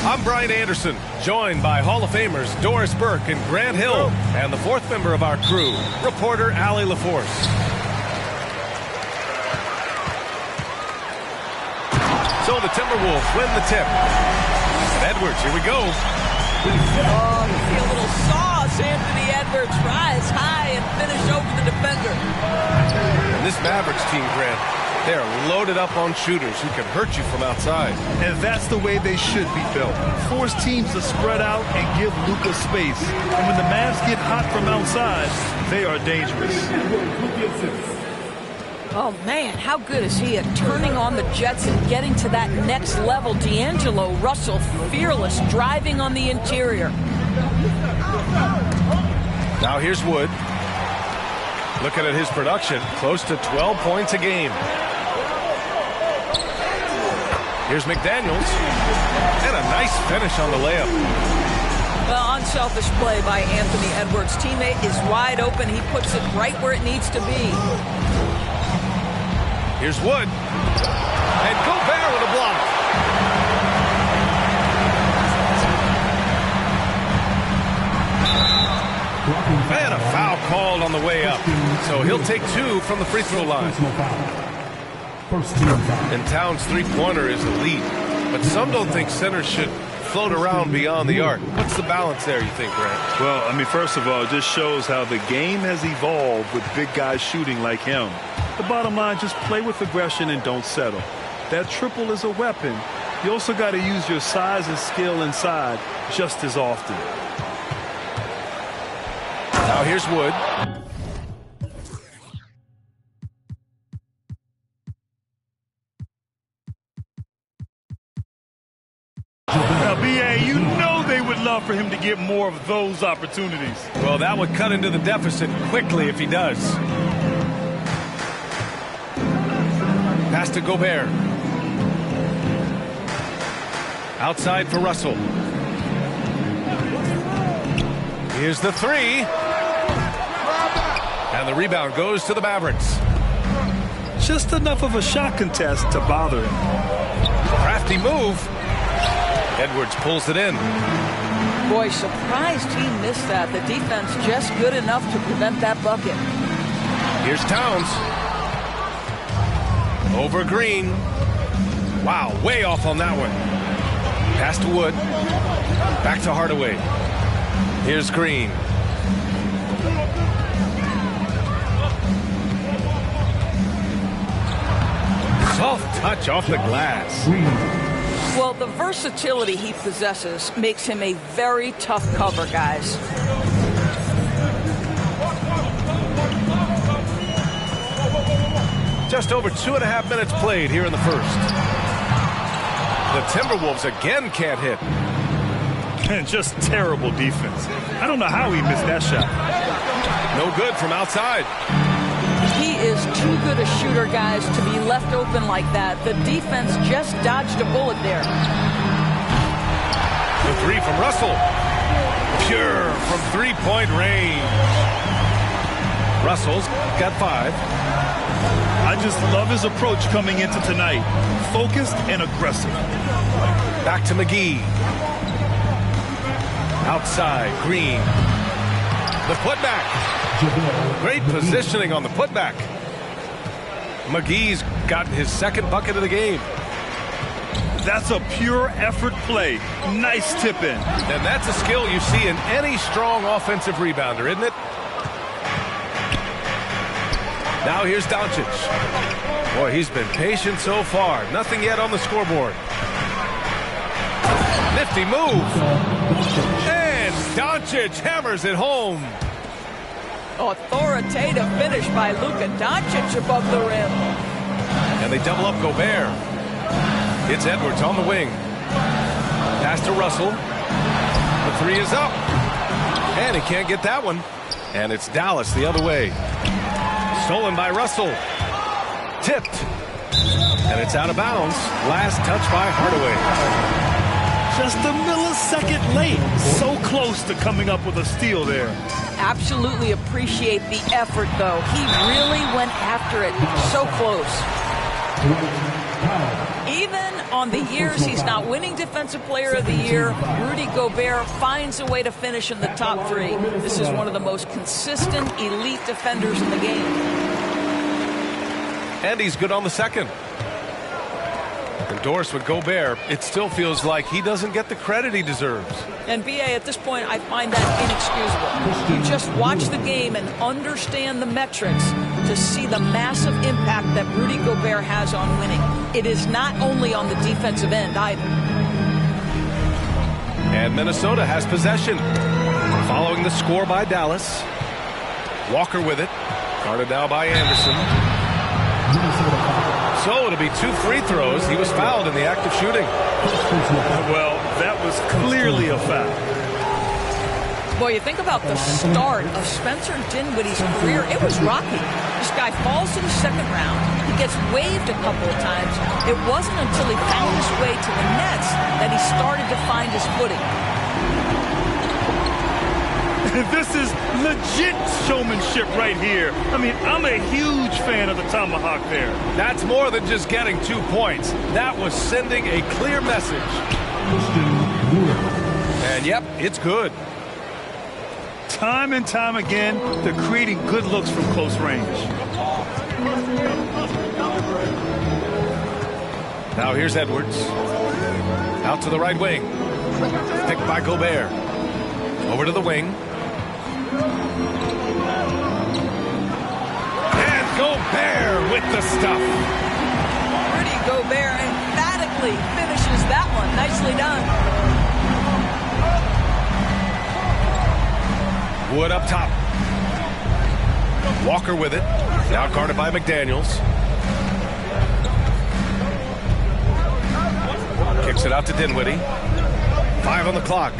I'm Brian Anderson, joined by Hall of Famers Doris Burke and Grant Hill, and the fourth member of our crew, reporter Allie LaForce. So the Timberwolves win the tip. Edwards, here we go. Oh, you see a little sauce. Anthony Edwards rise high and finish over the defender. And this Mavericks team, Grant, they're loaded up on shooters who can hurt you from outside. And that's the way they should be built. Force teams to spread out and give Luka space. And when the Mavs get hot from outside, they are dangerous. Oh, man, how good is he at turning on the Jets and getting to that next level? D'Angelo Russell, fearless, driving on the interior. Now here's Wood. Looking at his production, close to 12 points a game. Here's McDaniels. And a nice finish on the layup. Well, unselfish play by Anthony Edwards. Teammate is wide open. He puts it right where it needs to be. Here's Wood. And Gobert with a block. And a foul called on the way up. So he'll take 2 from the free throw line. And Towns' three-pointer is elite. But some don't think centers should float around beyond the arc. What's the balance there, you think, Grant? Well, I mean, first of all, it just shows how the game has evolved with big guys shooting like him. The bottom line, just play with aggression and don't settle. That triple is a weapon. You also got to use your size and skill inside just as often. Now here's Wood. Now, B.A., you know they would love for him to get more of those opportunities. Well, that would cut into the deficit quickly if he does. Pass to Gobert. Outside for Russell. Here's the three. And the rebound goes to the Mavericks. Just enough of a shot contest to bother him. Crafty move. Edwards pulls it in. Boy, surprised he missed that. The defense just good enough to prevent that bucket. Here's Towns. Over Green. Wow, way off on that one. Pass to Wood. Back to Hardaway. Here's Green. Soft touch off the glass. Well, the versatility he possesses makes him a very tough cover, guys. Just over 2.5 minutes played here in the first. The Timberwolves again can't hit. And just terrible defense. I don't know how he missed that shot. No good from outside. He is too good a shooter, guys, to be left open like that. The defense just dodged a bullet there. The three from Russell. Pure from three-point range. Russell's got 5. I just love his approach coming into tonight. Focused and aggressive. Back to McGee. Outside, Green. The putback. Great positioning on the putback. McGee's got his second bucket of the game. That's a pure effort play. Nice tip in. And that's a skill you see in any strong offensive rebounder, isn't it? Now here's Doncic. Boy, he's been patient so far. Nothing yet on the scoreboard. Nifty move. And Doncic hammers it home. Authoritative finish by Luka Doncic above the rim. And they double up Gobert. It's Edwards on the wing. Pass to Russell. The three is up. And he can't get that one. And it's Dallas the other way. Stolen by Russell. Tipped. And it's out of bounds. Last touch by Hardaway. Just a millisecond late. So close to coming up with a steal there. Absolutely appreciate the effort, though. He really went after it. So close. Even on the years he's not winning Defensive Player of the Year, Rudy Gobert finds a way to finish in the top 3. This is one of the most consistent elite defenders in the game. And he's good on the second. Endorsed with Gobert, it still feels like he doesn't get the credit he deserves. And B.A., at this point, I find that inexcusable. You just watch the game and understand the metrics to see the massive impact that Rudy Gobert has on winning. It is not only on the defensive end either. And Minnesota has possession. Following the score by Dallas. Walker with it. Guarded now by Anderson. So it'll be 2 free throws. He was fouled in the act of shooting. Well, that was clearly a foul. Boy, you think about the start of Spencer Dinwiddie's career. It was rocky. This guy falls to the second round. He gets waived a couple of times. It wasn't until he found his way to the Nets that he started to find his footing. This is legit showmanship right here. I mean, I'm a huge fan of the tomahawk there. That's more than just getting 2 points. That was sending a clear message. And yep, it's good. Time and time again, they're creating good looks from close range. Now here's Edwards. Out to the right wing. Picked by Gobert. Over to the wing. And Gobert with the stuff. Rudy Gobert emphatically finishes that one. Nicely done. Wood up top. Walker with it. Now guarded by McDaniels. Kicks it out to Dinwiddie. 5 on the clock.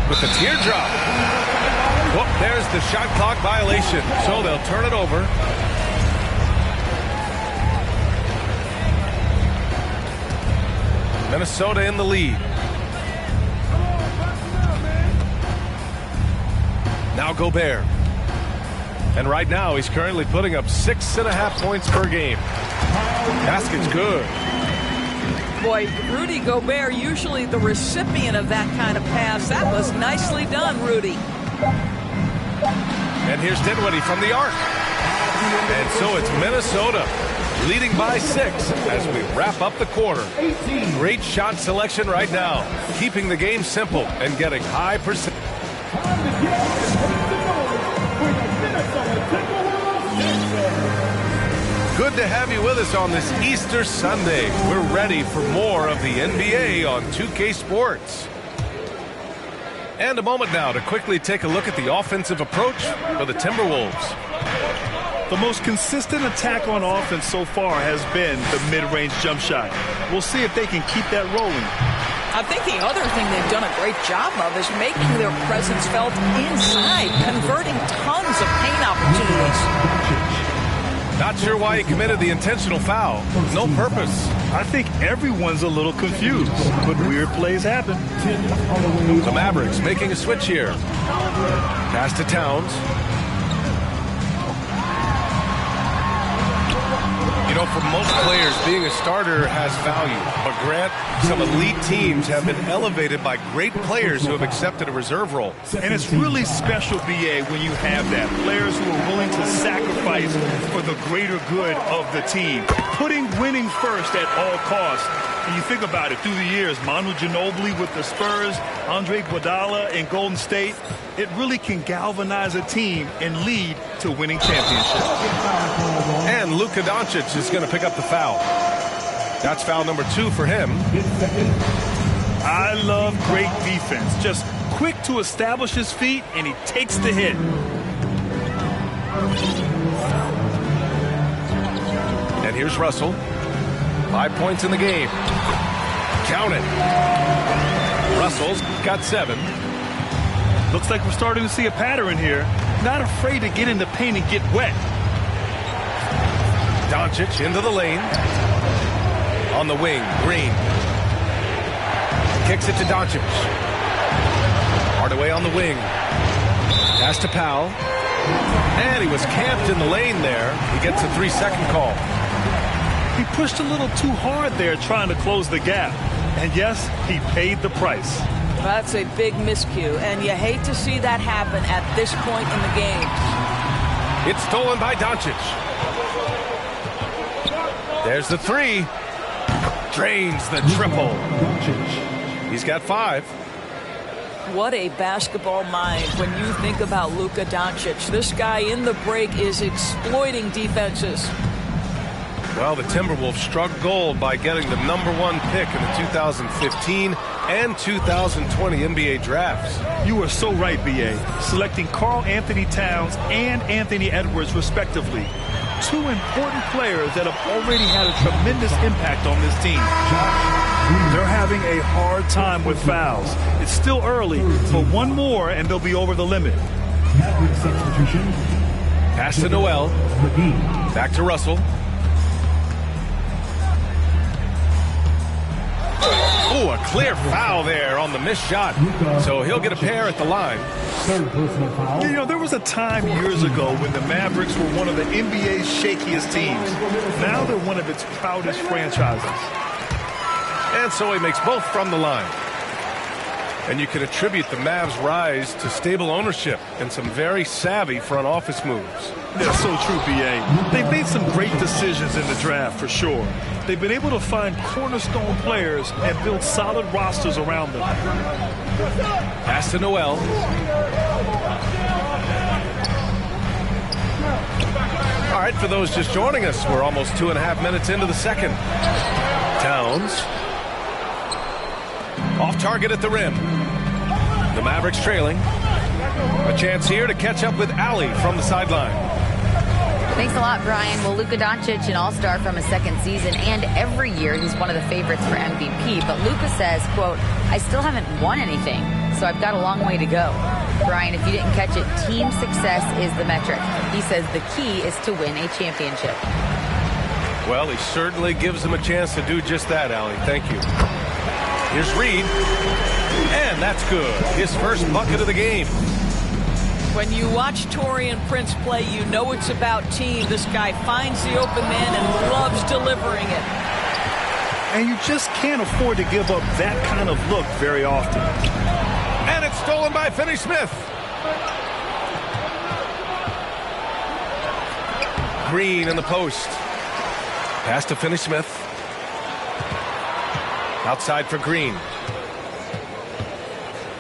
With the teardrop. Whoop, there's the shot clock violation. So they'll turn it over. Minnesota in the lead. Now Gobert. And right now he's currently putting up 6.5 points per game. Basket's good. Boy, Rudy Gobert, usually the recipient of that kind of pass. That was nicely done, Rudy. And here's Dinwiddie from the arc. And so it's Minnesota leading by 6 as we wrap up the quarter. Great shot selection right now, keeping the game simple and getting high percent. Good to have you with us on this Easter Sunday. We're ready for more of the NBA on 2K Sports. And a moment now to quickly take a look at the offensive approach for the Timberwolves. The most consistent attack on offense so far has been the mid-range jump shot. We'll see if they can keep that rolling. I think the other thing they've done a great job of is making their presence felt inside, converting tons of paint opportunities. Not sure why he committed the intentional foul. No purpose. I think everyone's a little confused, but weird plays happen. The Mavericks making a switch here. Pass to Towns. You know, for most players, being a starter has value. But Grant, some elite teams have been elevated by great players who have accepted a reserve role. And it's really special, B.A., when you have that. Players who are willing to sacrifice for the greater good of the team. Putting winning first at all costs. And you think about it, through the years, Manu Ginobili with the Spurs, Andre Iguodala in Golden State, it really can galvanize a team and lead to winning championships. And Luka Doncic is going to pick up the foul. That's foul number 2 for him. I love great defense. Just quick to establish his feet, and he takes the hit. And here's Russell. 5 points in the game. Count it. Russell's got 7. Looks like we're starting to see a pattern here. Not afraid to get in the paint and get wet. Doncic into the lane. On the wing, Green. Kicks it to Doncic. Hardaway on the wing. Pass to Powell. And he was camped in the lane there. He gets a 3-second call. He pushed a little too hard there trying to close the gap. And yes, he paid the price. That's a big miscue, and you hate to see that happen at this point in the game. It's stolen by Doncic. There's the 3. Drains the triple. He's got 5. What a basketball mind when you think about Luka Doncic. This guy in the break is exploiting defenses. Well, the Timberwolves struck gold by getting the #1 pick in the 2015 and 2020 NBA drafts. You are so right, B.A. Selecting Karl Anthony Towns and Anthony Edwards, respectively. 2 important players that have already had a tremendous impact on this team. They're having a hard time with fouls. It's still early, but one more and they'll be over the limit. Pass to Noel. Back to Russell. Oh, a clear foul there on the missed shot. So he'll get a pair at the line. You know, there was a time years ago when the Mavericks were one of the NBA's shakiest teams. Now they're one of its proudest franchises. And so he makes both from the line. And you can attribute the Mavs' rise to stable ownership and some very savvy front office moves. That's so true, B.A. They've made some great decisions in the draft, for sure. They've been able to find cornerstone players and build solid rosters around them. Pass to Noel. All right, for those just joining us, we're almost 2.5 minutes into the second. Towns. Off target at the rim. The Mavericks trailing. A chance here to catch up with Ali from the sideline. Thanks a lot, Brian. Well, Luka Doncic, an all-star from his second season, and every year he's one of the favorites for MVP. But Luka says, quote, I still haven't won anything, so I've got a long way to go. Brian, if you didn't catch it, team success is the metric. He says the key is to win a championship. Well, he certainly gives them a chance to do just that, Ali. Thank you. Here's Reed. And that's good. His first bucket of the game. When you watch Taurean Prince play, you know it's about team. This guy finds the open man and loves delivering it. And you just can't afford to give up that kind of look very often. And it's stolen by Finney-Smith. Green in the post. Pass to Finney-Smith. Outside for Green.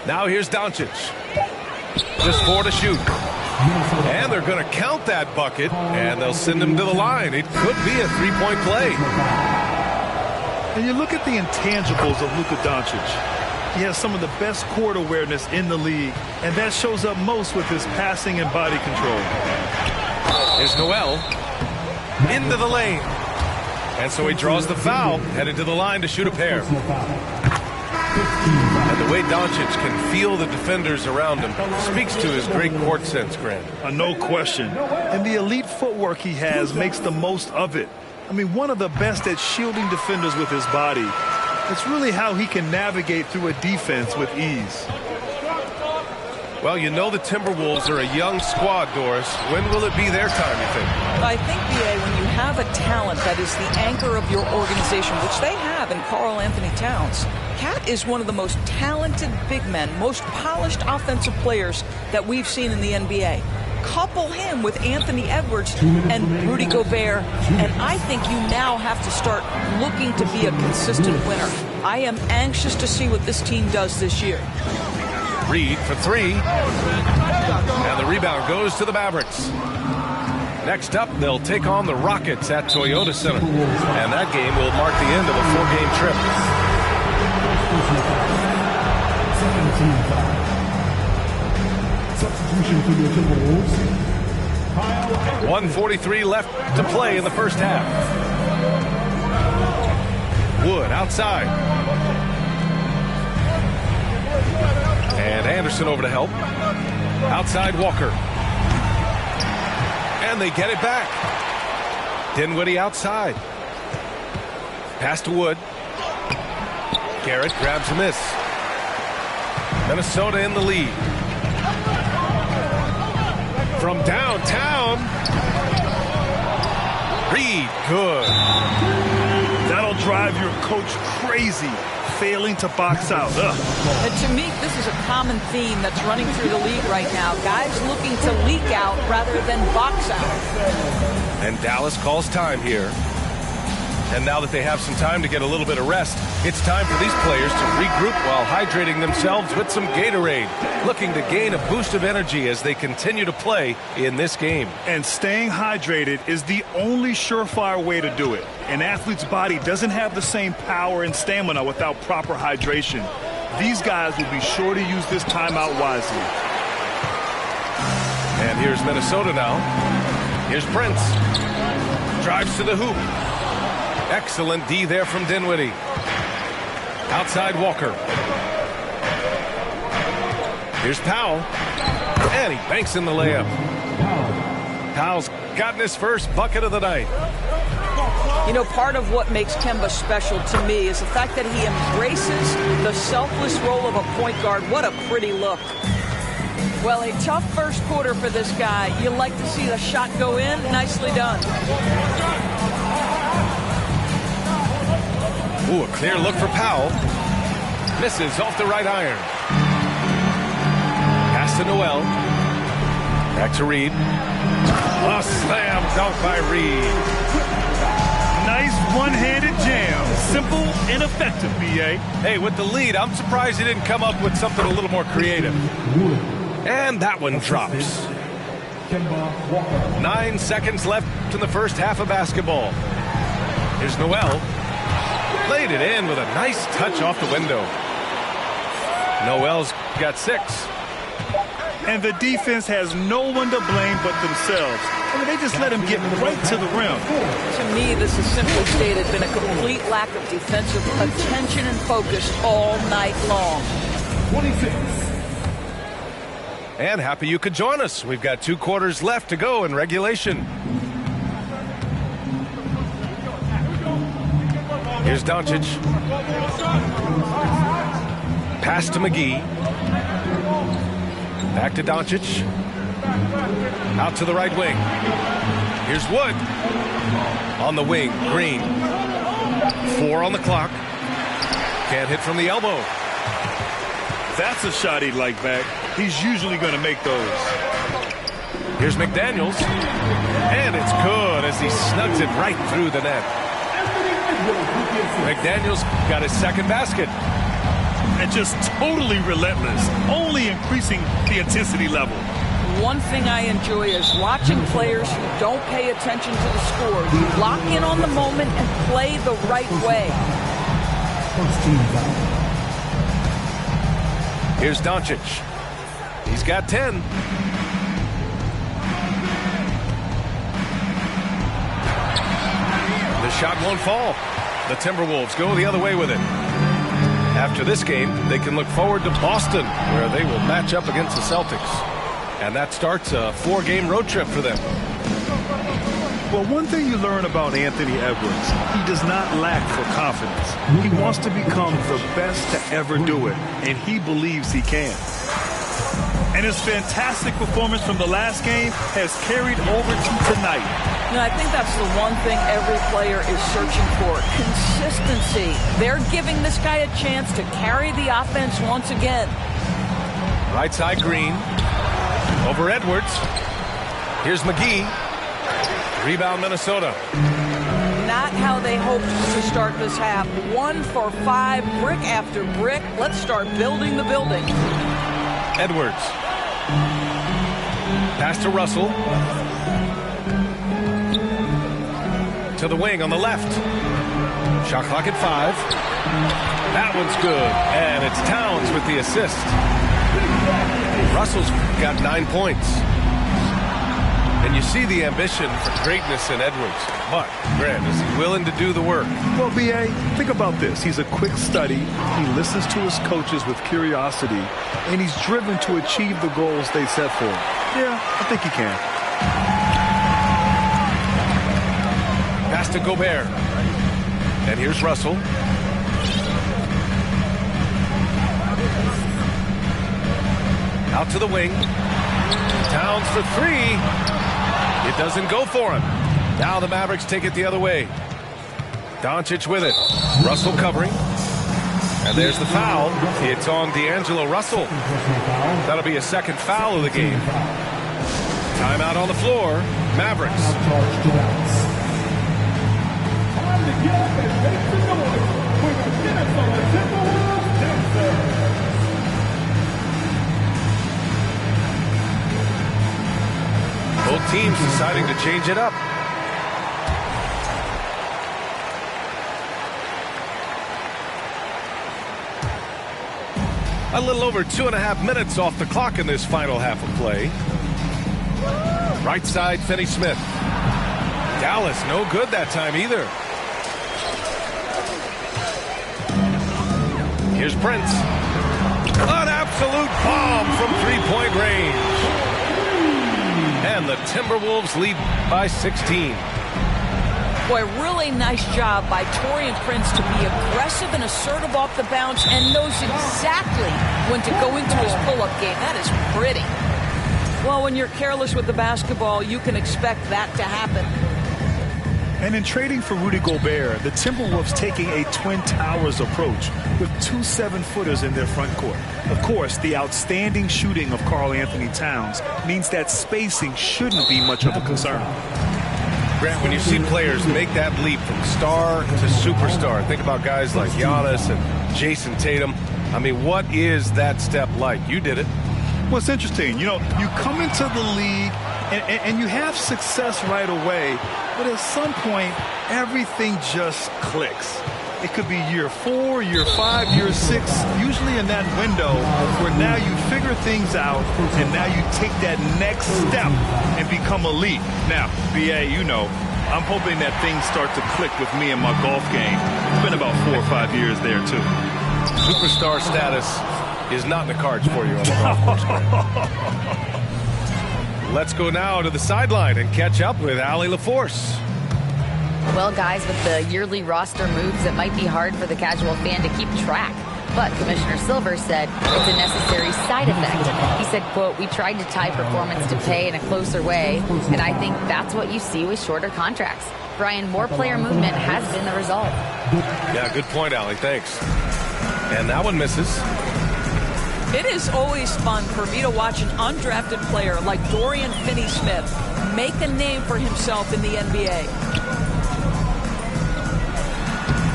Now here's Doncic. Just 4 to shoot. And they're going to count that bucket, and they'll send him to the line. It could be a 3-point play. And you look at the intangibles of Luka Doncic. He has some of the best court awareness in the league, and that shows up most with his passing and body control. Here's Noel. Into the lane. And so he draws the foul, headed to the line to shoot a pair. And the way Doncic can feel the defenders around him speaks to his great court sense, Grant. No question. And the elite footwork he has makes the most of it. I mean, one of the best at shielding defenders with his body. It's really how he can navigate through a defense with ease. Well, you know the Timberwolves are a young squad, Doris. When will it be their time, you think? I think, B.A., when you have a talent that is the anchor of your organization, which they have in Karl Anthony Towns, Cat is one of the most talented big men, most polished offensive players that we've seen in the NBA. Couple him with Anthony Edwards and Rudy Gobert, and I think you now have to start looking to be a consistent winner. I am anxious to see what this team does this year. Reed for 3. And the rebound goes to the Mavericks. Next up, they'll take on the Rockets at Toyota Center. And that game will mark the end of a 4-game trip. 1:43 left to play in the first half. Wood outside. And Anderson over to help. Outside Walker. And they get it back. Dinwiddie outside. Pass to Wood. Garrett grabs a miss. Minnesota in the lead. From downtown. Reed, good. That'll drive your coach crazy, failing to box out. And to me, this is a common theme that's running through the league right now. Guys looking to leak out rather than box out. And Dallas calls time here. And now that they have some time to get a little bit of rest, it's time for these players to regroup while hydrating themselves with some Gatorade, looking to gain a boost of energy as they continue to play in this game. And staying hydrated is the only surefire way to do it. An athlete's body doesn't have the same power and stamina without proper hydration. These guys will be sure to use this timeout wisely. And here's Minnesota now. Here's Prince. Drives to the hoop. Excellent D there from Dinwiddie. Outside Walker. Here's Powell. And he banks in the layup. Powell's gotten his first bucket of the night. You know, part of what makes Kemba special to me is the fact that he embraces the selfless role of a point guard. What a pretty look. Well, a tough first quarter for this guy. You like to see the shot go in. Nicely done. Ooh, a clear look for Powell. Misses off the right iron. Pass to Noel. Back to Reed. A slam dunk by Reed. Nice one-handed jam. Simple and effective, B.A. Hey, with the lead, I'm surprised he didn't come up with something a little more creative. And that one drops. 9 seconds left in the first half of basketball. Here's Noel. Played it in with a nice touch off the window. Noel's got 6. And the defense has no one to blame but themselves. I mean, they just let him get right to the rim. To me, this has simply stated been a complete lack of defensive attention and focus all night long. 26. And happy you could join us. We've got 2 quarters left to go in regulation. Here's Doncic. Pass to McGee. Back to Doncic. Out to the right wing. Here's Wood. On the wing, Green. 4 on the clock. Can't hit from the elbow. That's a shot he'd like back. He's usually going to make those. Here's McDaniels. And it's good as he snugs it right through the net. McDaniels got his second basket. And just totally relentless, only increasing the intensity level. One thing I enjoy is watching players who don't pay attention to the score. You lock in on the moment and play the right way. Here's Doncic. He's got 10. The shot won't fall. The Timberwolves go the other way with it. After this game, they can look forward to Boston, where they will match up against the Celtics. And that starts a 4-game road trip for them. Well, one thing you learn about Anthony Edwards, he does not lack for confidence. He wants to become the best to ever do it, and he believes he can. And his fantastic performance from the last game has carried over to tonight. You know, I think that's the one thing every player is searching for. Consistency. They're giving this guy a chance to carry the offense once again. Right side Green. Over Edwards. Here's McGee. Rebound Minnesota. Not how they hoped to start this half. 1 for 5, brick after brick. Let's start building the building. Edwards. Pass to Russell. To the wing on the left. Shot clock at 5. That one's good. And it's Towns with the assist. Russell's got 9 points. And you see the ambition for greatness in Edwards. But, Grant, is he willing to do the work? Well, B.A., think about this. He's a quick study. He listens to his coaches with curiosity. And he's driven to achieve the goals they set for him. Yeah, I think he can. Pass to Gobert. And here's Russell. Out to the wing. Towns for three. It doesn't go for him. Now the Mavericks take it the other way. Doncic with it. Russell covering. And there's the foul. It's on D'Angelo Russell. That'll be a second foul of the game. Timeout on the floor. Mavericks. Both teams deciding to change it up. A little over 2.5 minutes off the clock in this final half of play. Right side, Finney-Smith. Dallas, no good that time either. Here's Prince. An absolute bomb from three-point range. And the Timberwolves lead by 16. Boy, really nice job by Taurean Prince to be aggressive and assertive off the bounce and knows exactly when to go into his pull-up game. That is pretty. Well, when you're careless with the basketball, you can expect that to happen. And in trading for Rudy Gobert, the Timberwolves taking a Twin Towers approach with 2 7-footers in their front court. Of course, the outstanding shooting of Karl Anthony Towns means that spacing shouldn't be much of a concern. Grant, when you see players make that leap from star to superstar, think about guys like Giannis and Jason Tatum. I mean, what is that step like? You did it. Well, it's interesting. You know, you come into the league and you have success right away, but at some point, everything just clicks. It could be year 4, year 5, year 6, usually in that window where now you figure things out and now you take that next step and become elite. Now, BA, you know, I'm hoping that things start to click with me and my golf game. It's been about 4 or 5 years there, too. Superstar status is not in the cards for you on the golf course. Let's go now to the sideline and catch up with Allie LaForce. Well, guys, with the yearly roster moves, it might be hard for the casual fan to keep track. But Commissioner Silver said it's a necessary side effect. He said, quote, "We tried to tie performance to pay in a closer way, and I think that's what you see with shorter contracts." Brian, more player movement has been the result. Yeah, good point, Allie. Thanks. And that one misses. It is always fun for me to watch an undrafted player like Dorian Finney-Smith make a name for himself in the NBA.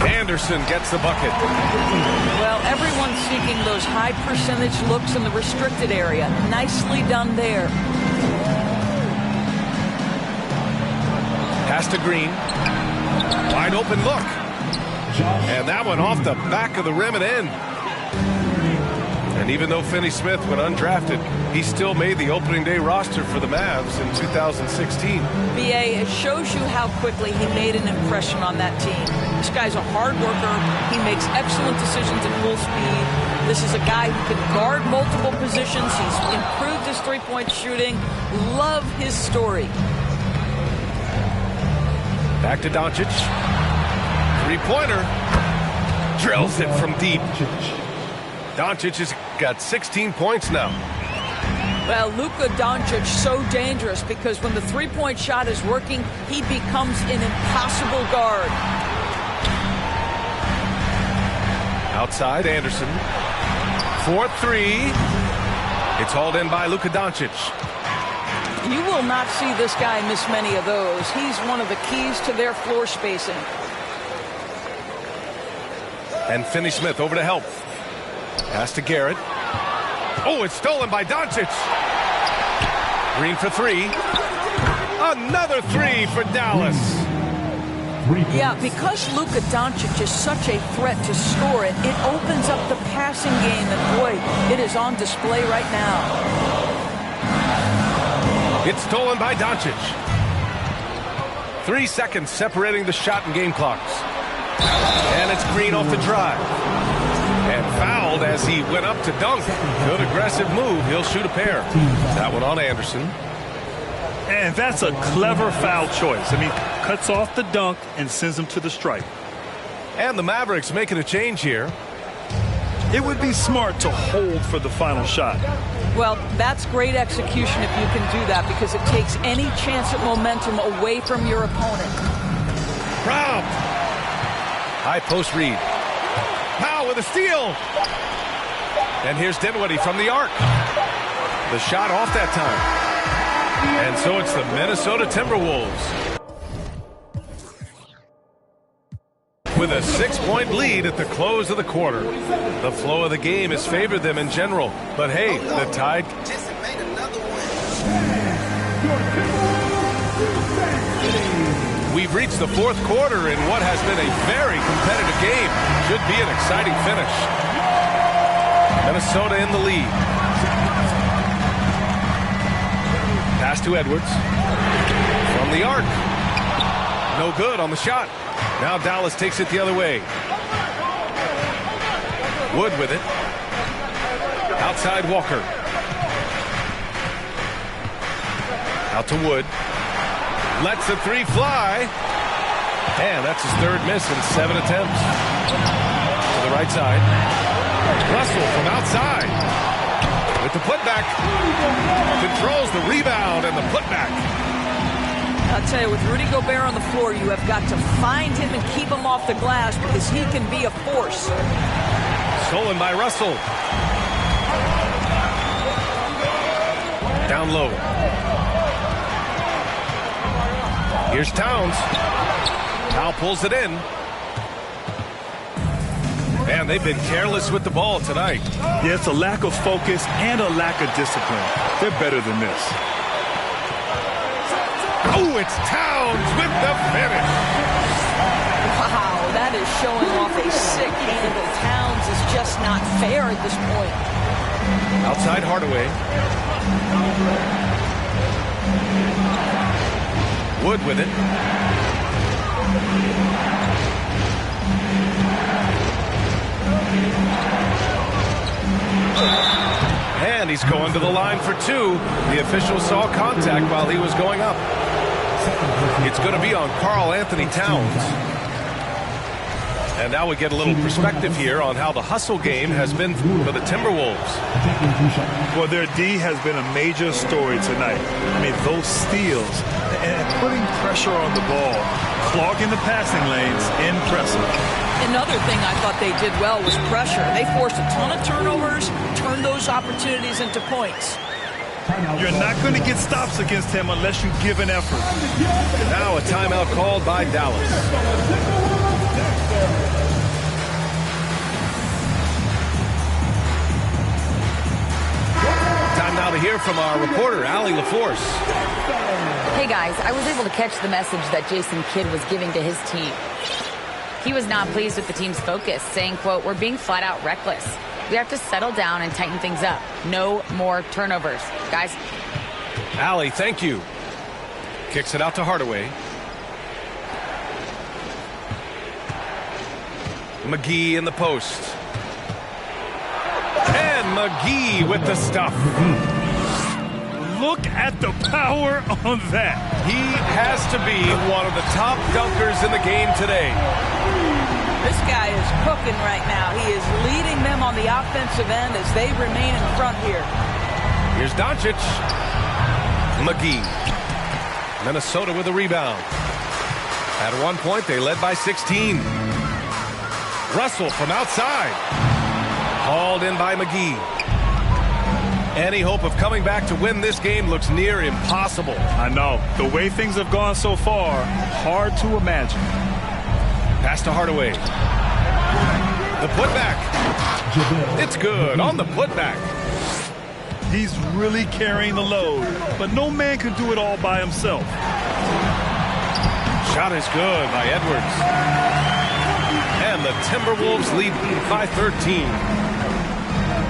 Anderson gets the bucket. Well, everyone's seeking those high percentage looks in the restricted area. Nicely done there. Pass to Green. Wide open look. And that one off the back of the rim and in. And even though Finney-Smith went undrafted, he still made the opening day roster for the Mavs in 2016. BA, it shows you how quickly he made an impression on that team. This guy's a hard worker. He makes excellent decisions at full speed. This is a guy who can guard multiple positions. He's improved his three-point shooting. Love his story. Back to Doncic. Three-pointer. Drills it from deep. Doncic has got 16 points now. Well, Luka Doncic so dangerous because when the three-point shot is working, he becomes an impossible guard. Outside, Anderson. 4-3. It's hauled in by Luka Doncic. You will not see this guy miss many of those. He's one of the keys to their floor spacing. And Finney-Smith over to help. Pass to Garrett. Oh, it's stolen by Doncic. Green for three. Another three for Dallas. Yeah, because Luka Doncic is such a threat to score it, it opens up the passing game, and boy, it is on display right now. It's stolen by Doncic. 3 seconds separating the shot and game clocks. And it's Green off the drive. And fouled as he went up to dunk. Good aggressive move. He'll shoot a pair. That one on Anderson. And that's a clever foul choice. I mean, cuts off the dunk and sends him to the stripe. And the Mavericks making a change here. It would be smart to hold for the final shot. Well, that's great execution if you can do that, because it takes any chance at momentum away from your opponent. Brown. High post read. Powell with a steal. And here's Dinwiddie from the arc. The shot off that time. And so it's the Minnesota Timberwolves with a 6-point lead at the close of the quarter. The flow of the game has favored them in general. But hey, the Tide We've reached the fourth quarter in what has been a very competitive game. Should be an exciting finish. Minnesota in the lead. Pass to Edwards. From the arc. No good on the shot. Now Dallas takes it the other way. Wood with it. Outside Walker. Out to Wood. Lets the three fly. And that's his third miss in 7 attempts. To the right side. Russell from outside. With the putback. Controls the rebound and the putback. I'll tell you, with Rudy Gobert on the floor, you have got to find him and keep him off the glass, because he can be a force. Stolen by Russell. Down low. Here's Towns. Now pulls it in. Man, they've been careless with the ball tonight. Yeah, it's a lack of focus and a lack of discipline. They're better than this. Oh, it's Towns with the finish. Wow, that is showing off a sick handle. Towns is just not fair at this point. Outside Hardaway. Wood with it. And he's going to the line for two. The official saw contact while he was going up. It's going to be on Karl Anthony Towns. And now we get a little perspective here on how the hustle game has been for the Timberwolves. Well, their D has been a major story tonight. I mean, those steals and putting pressure on the ball, clogging the passing lanes, impressive. Another thing I thought they did well was pressure. They forced a ton of turnovers, turned those opportunities into points. You're not going to get stops against him unless you give an effort. Now a timeout called by Dallas. Time now to hear from our reporter, Allie LaForce. Hey guys, I was able to catch the message that Jason Kidd was giving to his team. He was not pleased with the team's focus, saying, quote, "We're being flat out reckless. We have to settle down and tighten things up. No more turnovers." Guys. Allie, thank you. Kicks it out to Hardaway. McGee in the post. And McGee with the stuff. Look at the power on that. He has to be one of the top dunkers in the game today. This guy is cooking right now. He is leading them on the offensive end as they remain in front here. Here's Doncic. McGee. Minnesota with a rebound. At one point, they led by 16. Russell from outside. Hauled in by McGee. Any hope of coming back to win this game looks near impossible. I know. The way things have gone so far, hard to imagine. Pass to Hardaway. The putback. It's good on the putback. He's really carrying the load, but no man can do it all by himself. Shot is good by Edwards. And the Timberwolves lead by 13.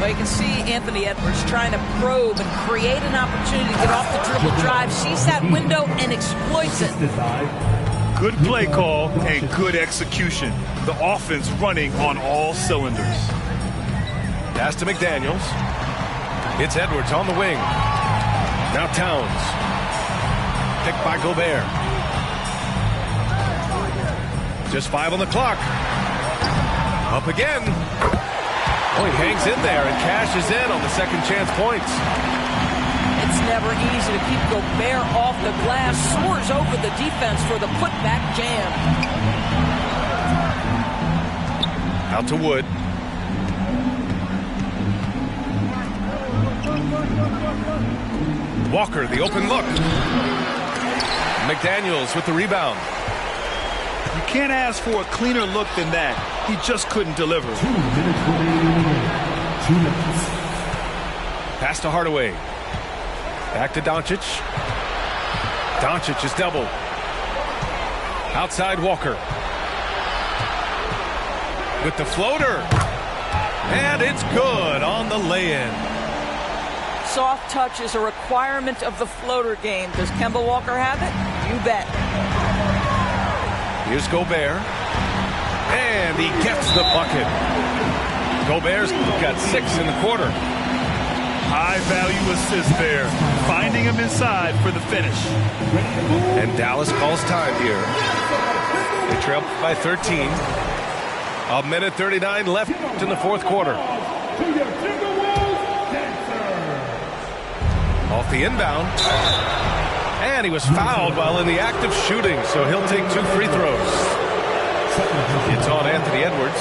Well, you can see Anthony Edwards trying to probe and create an opportunity to get off the dribble drive, sees that window, and exploits it. Good play call and good execution. The offense running on all cylinders. Pass to McDaniels. It's Edwards on the wing. Now Towns. Picked by Gobert. Just 5 on the clock. Up again. Oh, he hangs in there and cashes in on the second chance points. It's never easy to keep Gobert off the glass. Soars over the defense for the putback jam. Out to Wood. Walker, the open look. McDaniels with the rebound. You can't ask for a cleaner look than that. He just couldn't deliver. 2 minutes remaining. 2 minutes. Pass to Hardaway. Back to Doncic. Doncic is doubled. Outside Walker. With the floater. And it's good on the lay-in. Soft touch is a requirement of the floater game. Does Kemba Walker have it? You bet. Here's Gobert. And he gets the bucket. Gobert's got 6 in the quarter. High value assist there. Finding him inside for the finish. And Dallas calls time here. They trail by 13. A minute 39 left in the fourth quarter. Off the inbound. And he was fouled while in the act of shooting, so he'll take 2 free throws. It's on Anthony Edwards.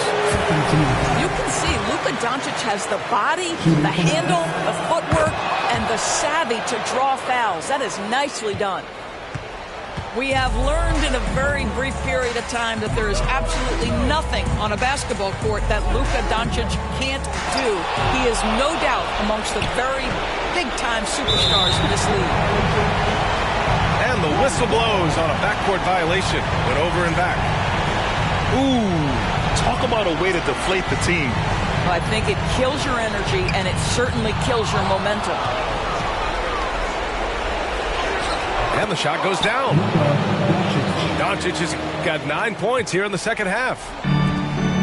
You can see Luka Doncic has the body, the handle, the footwork, and the savvy to draw fouls. That is nicely done. We have learned in a very brief period of time that there is absolutely nothing on a basketball court that Luka Doncic can't do. He is no doubt amongst the very big-time superstars in this league. And the whistle blows on a backcourt violation. Went over and back. Ooh, talk about a way to deflate the team. I think it kills your energy, and it certainly kills your momentum. And the shot goes down. Doncic has got 9 points here in the second half.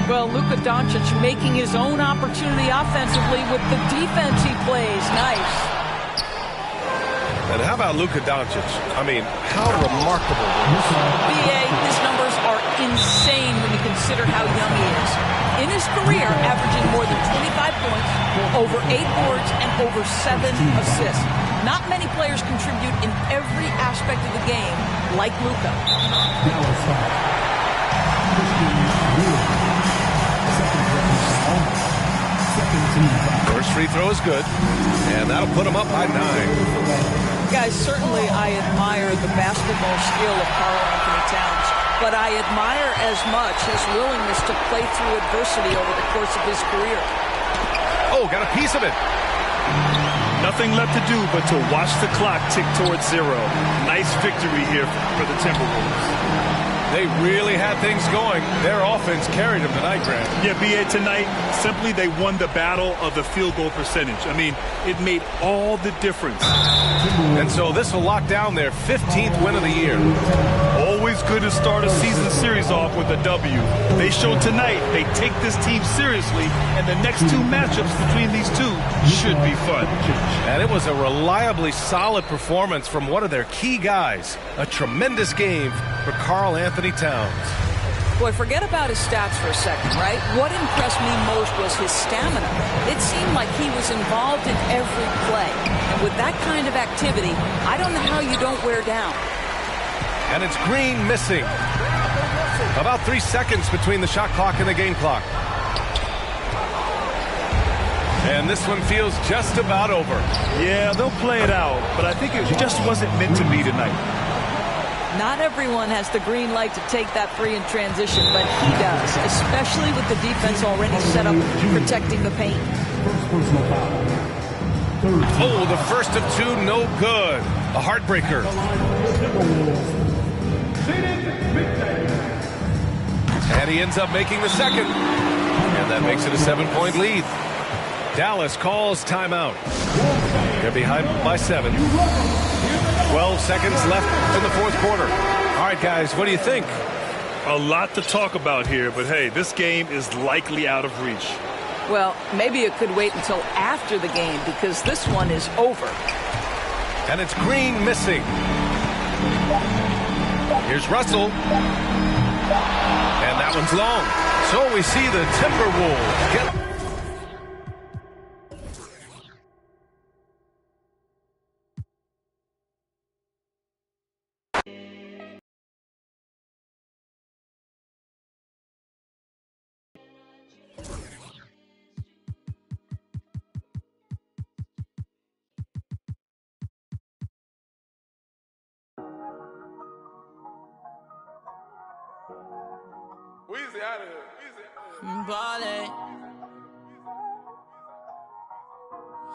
Well, Luka Doncic making his own opportunity offensively with the defense he plays. Nice. And how about Luka Doncic? I mean, how remarkable. BA, his numbers are insane when you consider how young he is. In his career, averaging more than 25 points, over 8 boards, and over 7 assists. Not many players contribute in every aspect of the game like Luka. First free throw is good, and that'll put him up by 9. Guys, certainly I admire the basketball skill of Karl Anthony Towns, but I admire as much his willingness to play through adversity over the course of his career. Oh, got a piece of it. Nothing left to do but to watch the clock tick towards 0. Nice victory here for the Timberwolves. They really had things going. Their offense carried them tonight, Grant. Yeah, BA, tonight, simply they won the battle of the field goal percentage. I mean, it made all the difference. And so this will lock down their 15th win of the year. Always good to start a season series off with a W. They showed tonight they take this team seriously, and the next 2 matchups between these two should be fun. And it was a reliably solid performance from one of their key guys. A tremendous game for Karl Anthony Towns. Boy, forget about his stats for a second, right? What impressed me most was his stamina. It seemed like he was involved in every play. And with that kind of activity, I don't know how you don't wear down. And it's Green missing. About 3 seconds between the shot clock and the game clock. And this one feels just about over. Yeah, they'll play it out, but I think it just wasn't meant to be tonight. Not everyone has the green light to take that free in transition, but he does, especially with the defense already set up protecting the paint. Oh, the first of 2, no good. A heartbreaker. And he ends up making the second. And that makes it a 7-point lead. Dallas calls timeout. They're behind by 7. 12 seconds left in the fourth quarter. All right, guys, what do you think? A lot to talk about here, but hey, this game is likely out of reach. Well, maybe it could wait until after the game because this one is over. And it's Green missing. Here's Russell. And that one's long. So we see the Timberwolves get Ballin'.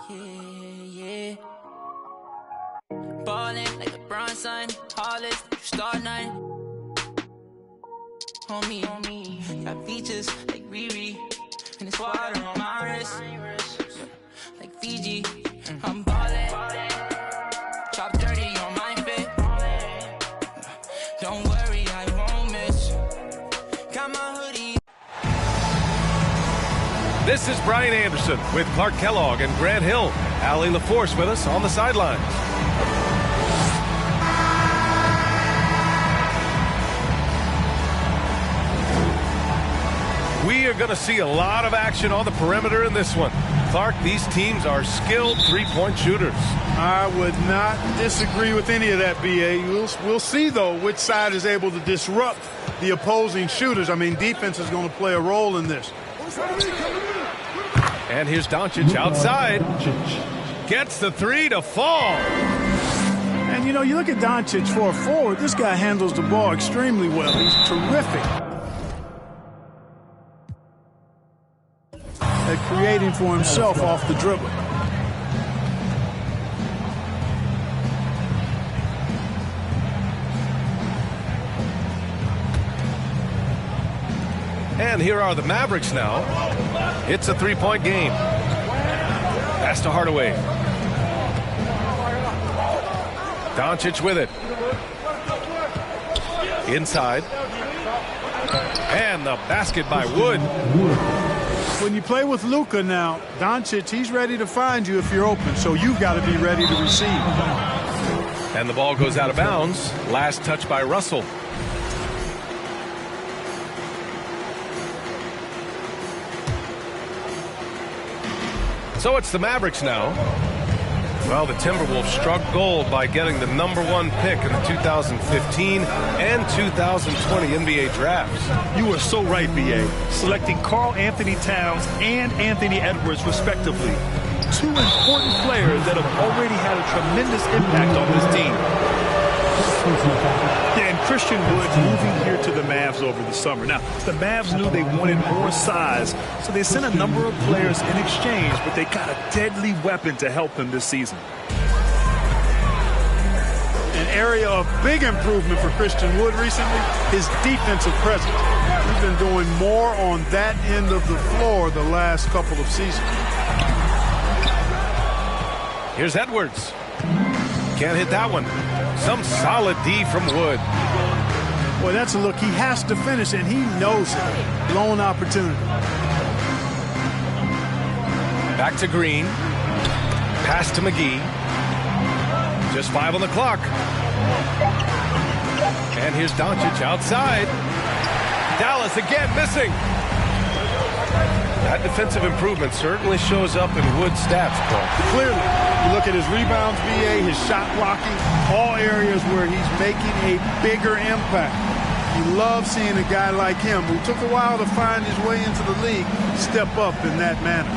Yeah. Ballin' like LeBron, son. Hollis, star nine. Homie, got features like Riri. And it's water on my wrist. Like Fiji, I'm ballin'. Chop 30 on my fit. Don't worry, I won't miss. Got my hoodie. This is Brian Anderson with Clark Kellogg and Grant Hill. Allie LaForce with us on the sidelines. We are going to see a lot of action on the perimeter in this one. Clark, these teams are skilled three-point shooters. I would not disagree with any of that, B.A. We'll see, though, which side is able to disrupt the opposing shooters. I mean, defense is going to play a role in this. And here's Doncic outside. Gets the three to fall. And, you know, you look at Doncic for a forward, this guy handles the ball extremely well. He's terrific at creating for himself off the dribble. And here are the Mavericks now. It's a three-point game. Pass to Hardaway. Doncic with it. Inside. And the basket by Wood. When you play with Luka now, Doncic, he's ready to find you if you're open, so you've got to be ready to receive. And the ball goes out of bounds. Last touch by Russell. So it's the Mavericks now. Well, the Timberwolves struck gold by getting the #1 pick in the 2015 and 2020 NBA drafts. You are so right, B.A. Selecting Karl Anthony Towns and Anthony Edwards, respectively. Two important players that have already had a tremendous impact on this team. Yeah, and Christian Wood moving here to the Mavs over the summer. Now, the Mavs knew they wanted more size, so they sent a number of players in exchange, but they got a deadly weapon to help them this season. An area of big improvement for Christian Wood recently, his defensive presence. He's been doing more on that end of the floor the last couple of seasons. Here's Edwards. Can't hit that one. Some solid D from Wood. Boy, that's a look. He has to finish, and he knows it. Blown opportunity. Back to Green. Pass to McGee. Just 5 on the clock. And here's Doncic outside. Dallas again missing. That defensive improvement certainly shows up in Wood's stats, Paul. Clearly. You look at his rebounds, B.A., his shot blocking, all areas where he's making a bigger impact. You love seeing a guy like him who took a while to find his way into the league step up in that manner.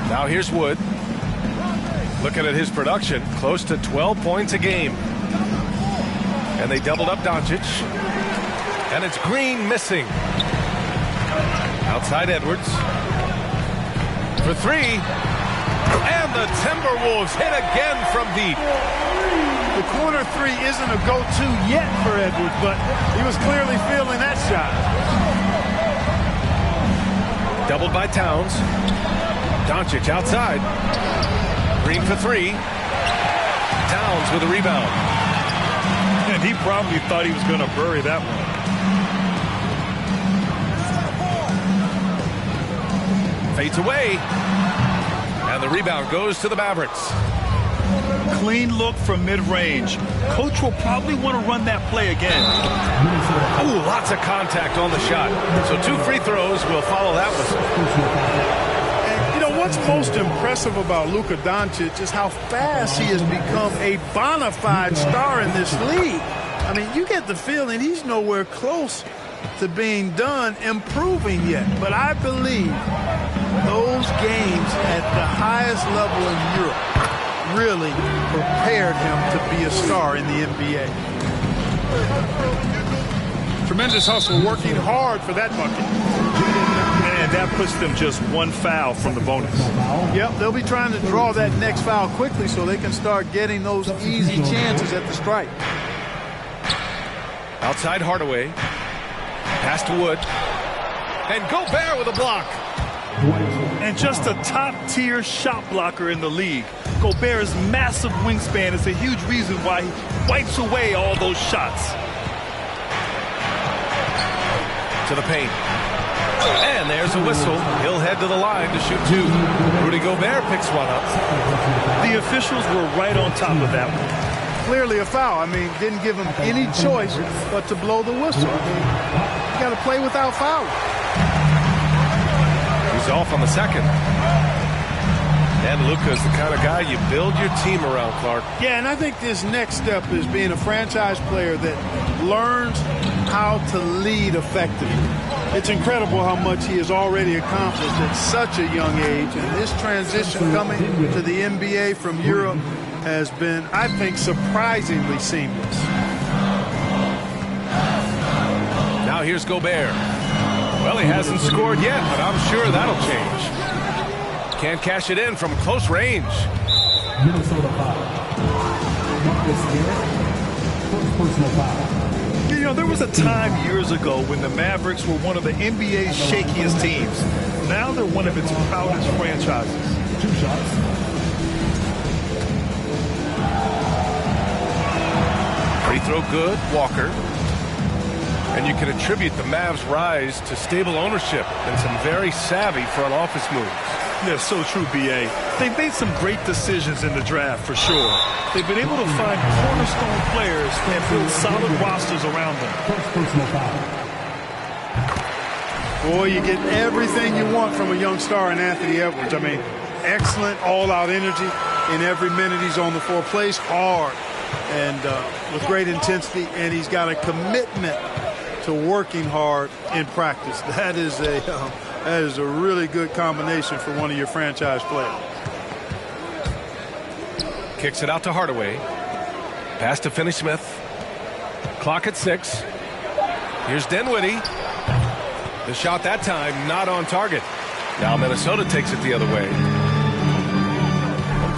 Now here's Wood. Looking at his production, close to 12 points a game. And they doubled up Doncic. And it's Green missing. Outside Edwards. For three. And the Timberwolves hit again from deep. The corner three isn't a go-to yet for Edwards, but he was clearly feeling that shot. Doubled by Towns. Doncic outside. Green for three. Towns with a rebound. And he probably thought he was going to bury that one. Fades away. And the rebound goes to the Mavericks. Clean look from mid-range. Coach will probably want to run that play again. Ooh, lots of contact on the shot. So 2 free throws will follow that whistle. And, you know, what's most impressive about Luka Doncic is how fast he has become a bona fide star in this league. I mean, you get the feeling he's nowhere close to being done improving yet. But I believe those games at the highest level in Europe really prepared him to be a star in the NBA. Tremendous hustle, working hard for that bucket. And that puts them just one foul from the bonus. Yep, they'll be trying to draw that next foul quickly so they can start getting those easy chances at the strike. Outside Hardaway. Pass to Wood. And Gobert with a block. And just a top-tier shot blocker in the league. Gobert's massive wingspan is a huge reason why he wipes away all those shots. To the paint. And there's a whistle. He'll head to the line to shoot two. Rudy Gobert picks one up. The officials were right on top of that one. Clearly a foul. I mean, didn't give him any choice but to blow the whistle. I mean, you got to play without fouling. He's off on the second. And Luka's the kind of guy you build your team around, Clark. Yeah, and I think this next step is being a franchise player that learns how to lead effectively. It's incredible how much he has already accomplished at such a young age, and this transition coming to the NBA from Europe has been, I think, surprisingly seamless. Now here's Gobert. Well, he hasn't scored yet, but I'm sure that'll change. Can't cash it in from close range. Minnesota foul. Marcus Garrett, first personal foul. You know, there was a time years ago when the Mavericks were one of the NBA's shakiest teams. Now they're one of its proudest franchises. 2 shots. Free throw good, Walker. And you can attribute the Mavs' rise to stable ownership and some very savvy front office moves. Yeah, so true, B.A. They've made some great decisions in the draft, for sure. They've been able to find cornerstone players and build solid rosters around them. First personal foul. Boy, you get everything you want from a young star in Anthony Edwards. I mean, excellent all-out energy in every minute he's on the floor. Plays hard and with great intensity, and he's got a commitment to working hard in practice. That is a really good combination for one of your franchise players. Kicks it out to Hardaway. Pass to Finney-Smith. Clock at 6. Here's Dinwiddie. The shot that time not on target. Now Minnesota takes it the other way.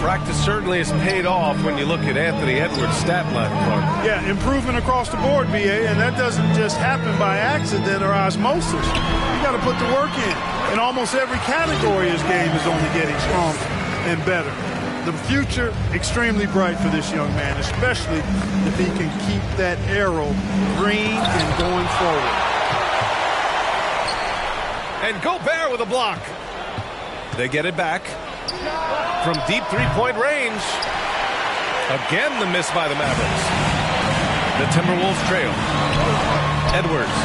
Practice certainly has paid off when you look at Anthony Edwards' stat line, Clark. Yeah, improvement across the board, B.A., and that doesn't just happen by accident or osmosis. You got to put the work in. In almost every category, his game is only getting stronger and better. The future, extremely bright for this young man, especially if he can keep that arrow green and going forward. And Gobert with a block. They get it back. From deep three-point range. Again, the miss by the Mavericks. The Timberwolves trail. Edwards.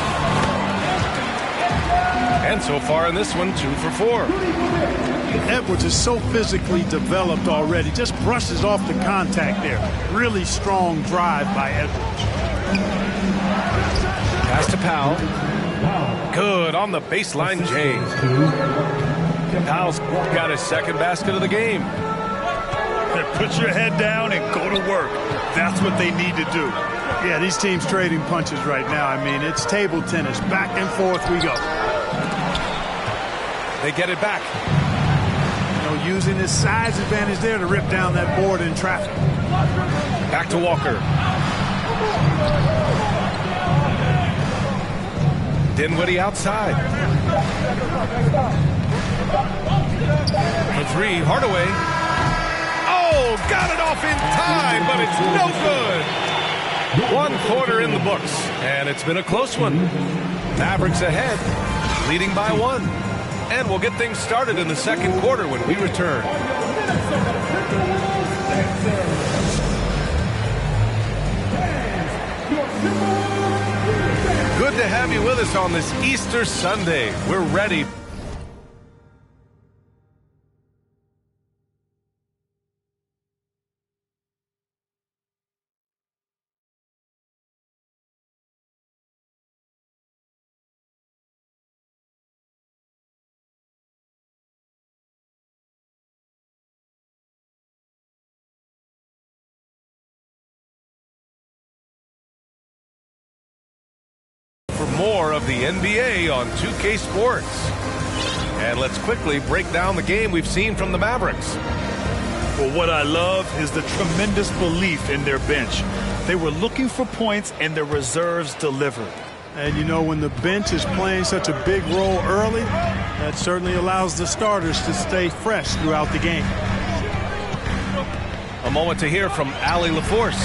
And so far in this one, 2 for 4. Edwards is so physically developed already. Just brushes off the contact there. Really strong drive by Edwards. Pass to Powell. Good on the baseline, James. Powell's got his second basket of the game. Put your head down and go to work. That's what they need to do. Yeah, these teams trading punches right now. I mean, it's table tennis. Back and forth we go. They get it back. You know, using his size advantage there to rip down that board in traffic. Back to Walker. Dinwiddie outside. For 3, Hardaway. Oh, got it off in time, but it's no good. 1 quarter in the books, and it's been a close one. Mavericks ahead, leading by 1. And we'll get things started in the second quarter when we return. Good to have you with us on this Easter Sunday. We're ready. for more of the NBA on 2K Sports. And let's quickly break down the game we've seen from the Mavericks. Well, what I love is the tremendous belief in their bench. They were looking for points, and their reserves delivered. And you know, when the bench is playing such a big role early, that certainly allows the starters to stay fresh throughout the game. A moment to hear from Allie LaForce.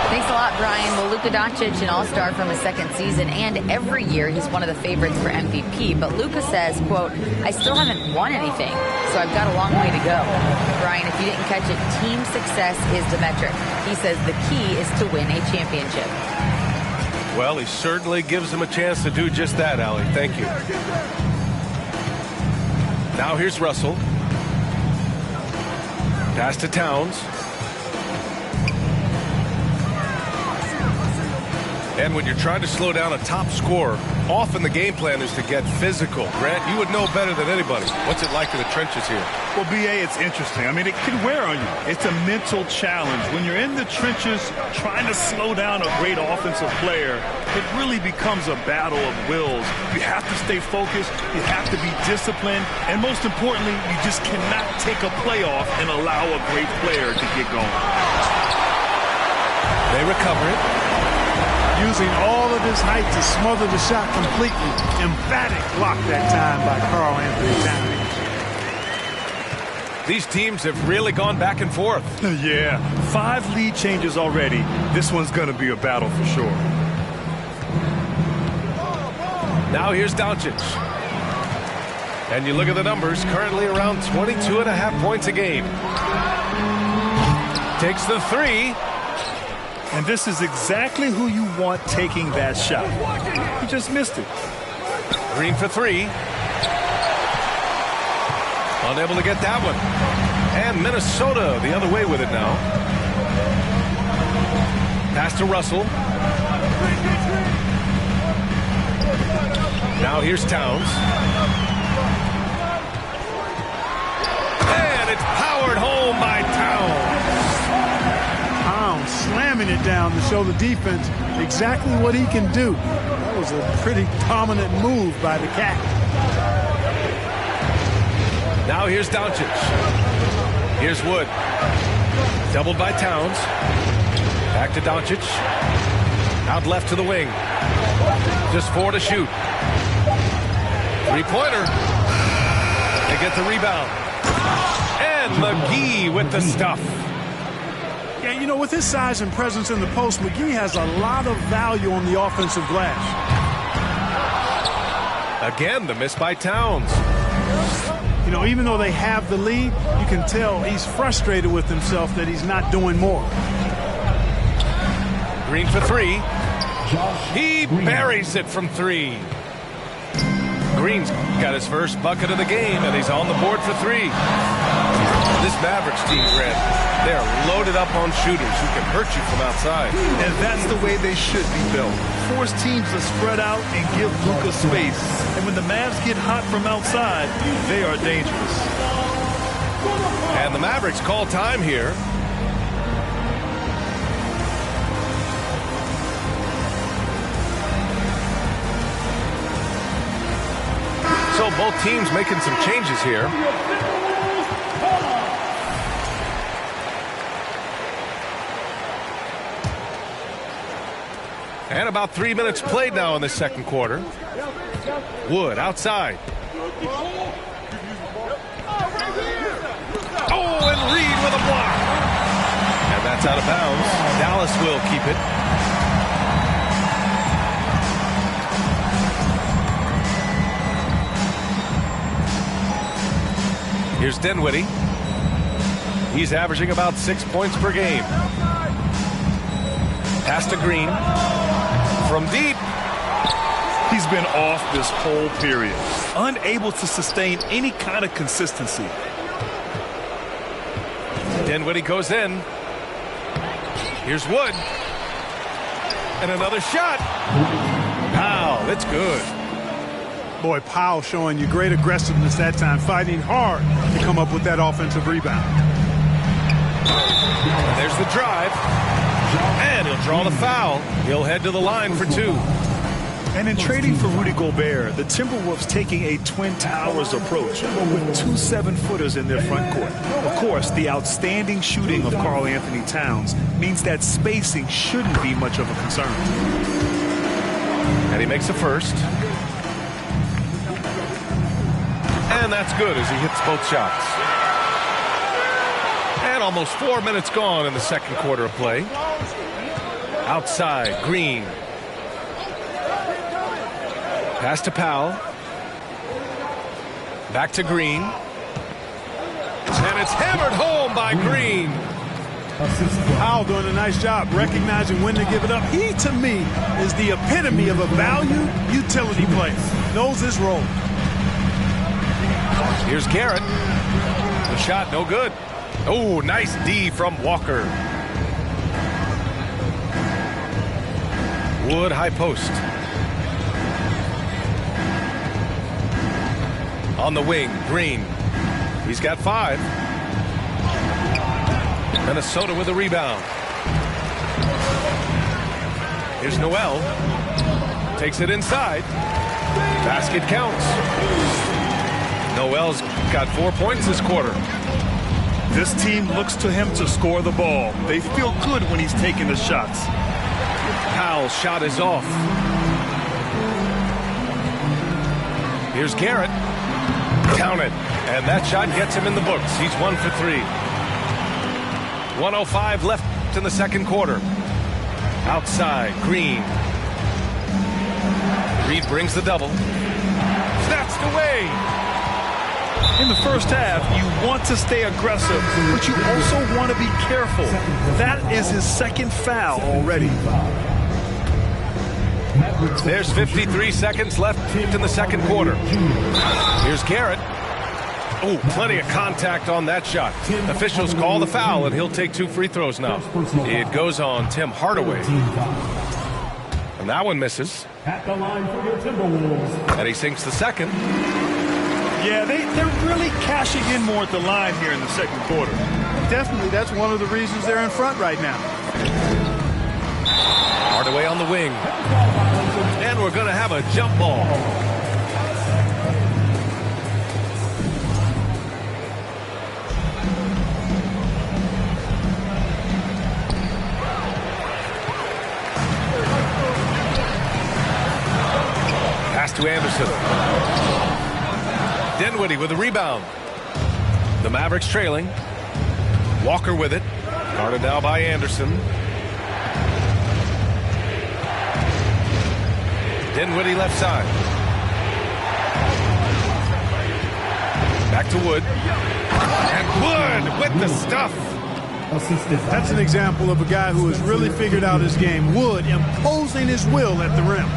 Thanks a lot, Brian. Well, Luka Doncic, an all-star from his second season, and every year he's one of the favorites for MVP. But Luka says, quote, I still haven't won anything, so I've got a long way to go. Brian, if you didn't catch it, team success is the metric. He says the key is to win a championship. Well, he certainly gives him a chance to do just that, Allie. Thank you. Now here's Russell. Pass to Towns. And when you're trying to slow down a top scorer, often the game plan is to get physical. Grant, you would know better than anybody. What's it like in the trenches here? Well, B.A., it's interesting. I mean, it can wear on you. It's a mental challenge. When you're in the trenches trying to slow down a great offensive player, it really becomes a battle of wills. You have to stay focused. You have to be disciplined. And most importantly, you just cannot take a play off and allow a great player to get going. They recover it. Using all of his height to smother the shot completely. Emphatic block that time by Karl-Anthony Towns. These teams have really gone back and forth. Yeah, 5 lead changes already. This one's going to be a battle for sure. Now here's Doncic. And you look at the numbers, currently around 22.5 points a game. Takes the 3. And this is exactly who you want taking that shot. He just missed it. Green for 3. Unable to get that one. And Minnesota the other way with it now. Pass to Russell. Now here's Towns. And it's powered home by Towns. Slamming it down to show the defense exactly what he can do. That was a pretty dominant move by the Cat. Now here's Doncic. Here's Wood. Doubled by Towns. Back to Doncic. Out left to the wing. Just 4 to shoot. 3-pointer. They get the rebound. And McGee with the stuff. Yeah, you know, with his size and presence in the post, McGee has a lot of value on the offensive glass. Again, the miss by Towns. You know, even though they have the lead, you can tell he's frustrated with himself that he's not doing more. Green for 3. He buries it from 3. Green's got his first bucket of the game, and he's on the board for 3. This Mavericks team, Grant, they're loaded up on shooters who can hurt you from outside. And that's the way they should be built. Force teams to spread out and give Luka space. And when the Mavs get hot from outside, they are dangerous. And the Mavericks call time here. So both teams making some changes here. And about 3 minutes played now in the second quarter. Wood outside. Oh, and Reed with a block. And that's out of bounds. Dallas will keep it. Here's Dinwiddie. He's averaging about 6 points per game. Pass to Green. From deep. He's been off this whole period. Unable to sustain any kind of consistency. Dinwiddie goes in. Here's Wood. And another shot. Powell, it's good. Boy, Powell showing you great aggressiveness that time, fighting hard to come up with that offensive rebound. And there's the drive. And he'll draw the foul. He'll head to the line for 2. And in trading for Rudy Gobert, the Timberwolves taking a Twin Towers approach with 2 7-footers in their front court. Of course, the outstanding shooting of Karl Anthony Towns means that spacing shouldn't be much of a concern. And he makes a first. And that's good as he hits both shots. And almost 4 minutes gone in the second quarter of play. Outside, Green. Pass to Powell. Back to Green. And it's hammered home by Green. Powell doing a nice job recognizing when to give it up. He, to me, is the epitome of a value utility player. Knows his role. Here's Garrett. The shot, no good. Oh, nice D from Walker. Wood, high post. On the wing, Green. He's got 5. Minnesota with a rebound. Here's Noel. Takes it inside. Basket counts. Noel's got 4 points this quarter. This team looks to him to score the ball. They feel good when he's taking the shots. Powell's shot is off. Here's Garrett. Count it. And that shot gets him in the books. He's 1 for 3. 1:05 left in the second quarter. Outside, Green. Reed brings the double. Snatched away. In the first half, you want to stay aggressive, but you also want to be careful. That is his second foul already. There's 53 seconds left in the second quarter. Here's Garrett. Oh, plenty of contact on that shot. Officials call the foul, and he'll take 2 free throws now. It goes on Tim Hardaway. And that one misses. At the line for your Timberwolves. And he sinks the second. Yeah, they're really cashing in more at the line here in the second quarter. Definitely, that's one of the reasons they're in front right now. Hardaway on the wing. And we're going to have a jump ball. Pass to Anderson. Dinwiddie with a rebound. The Mavericks trailing. Walker with it. Guarded now by Anderson. Dinwiddie left side. Back to Wood. And Wood with the stuff. That's an example of a guy who has really figured out his game. Wood imposing his will at the rim.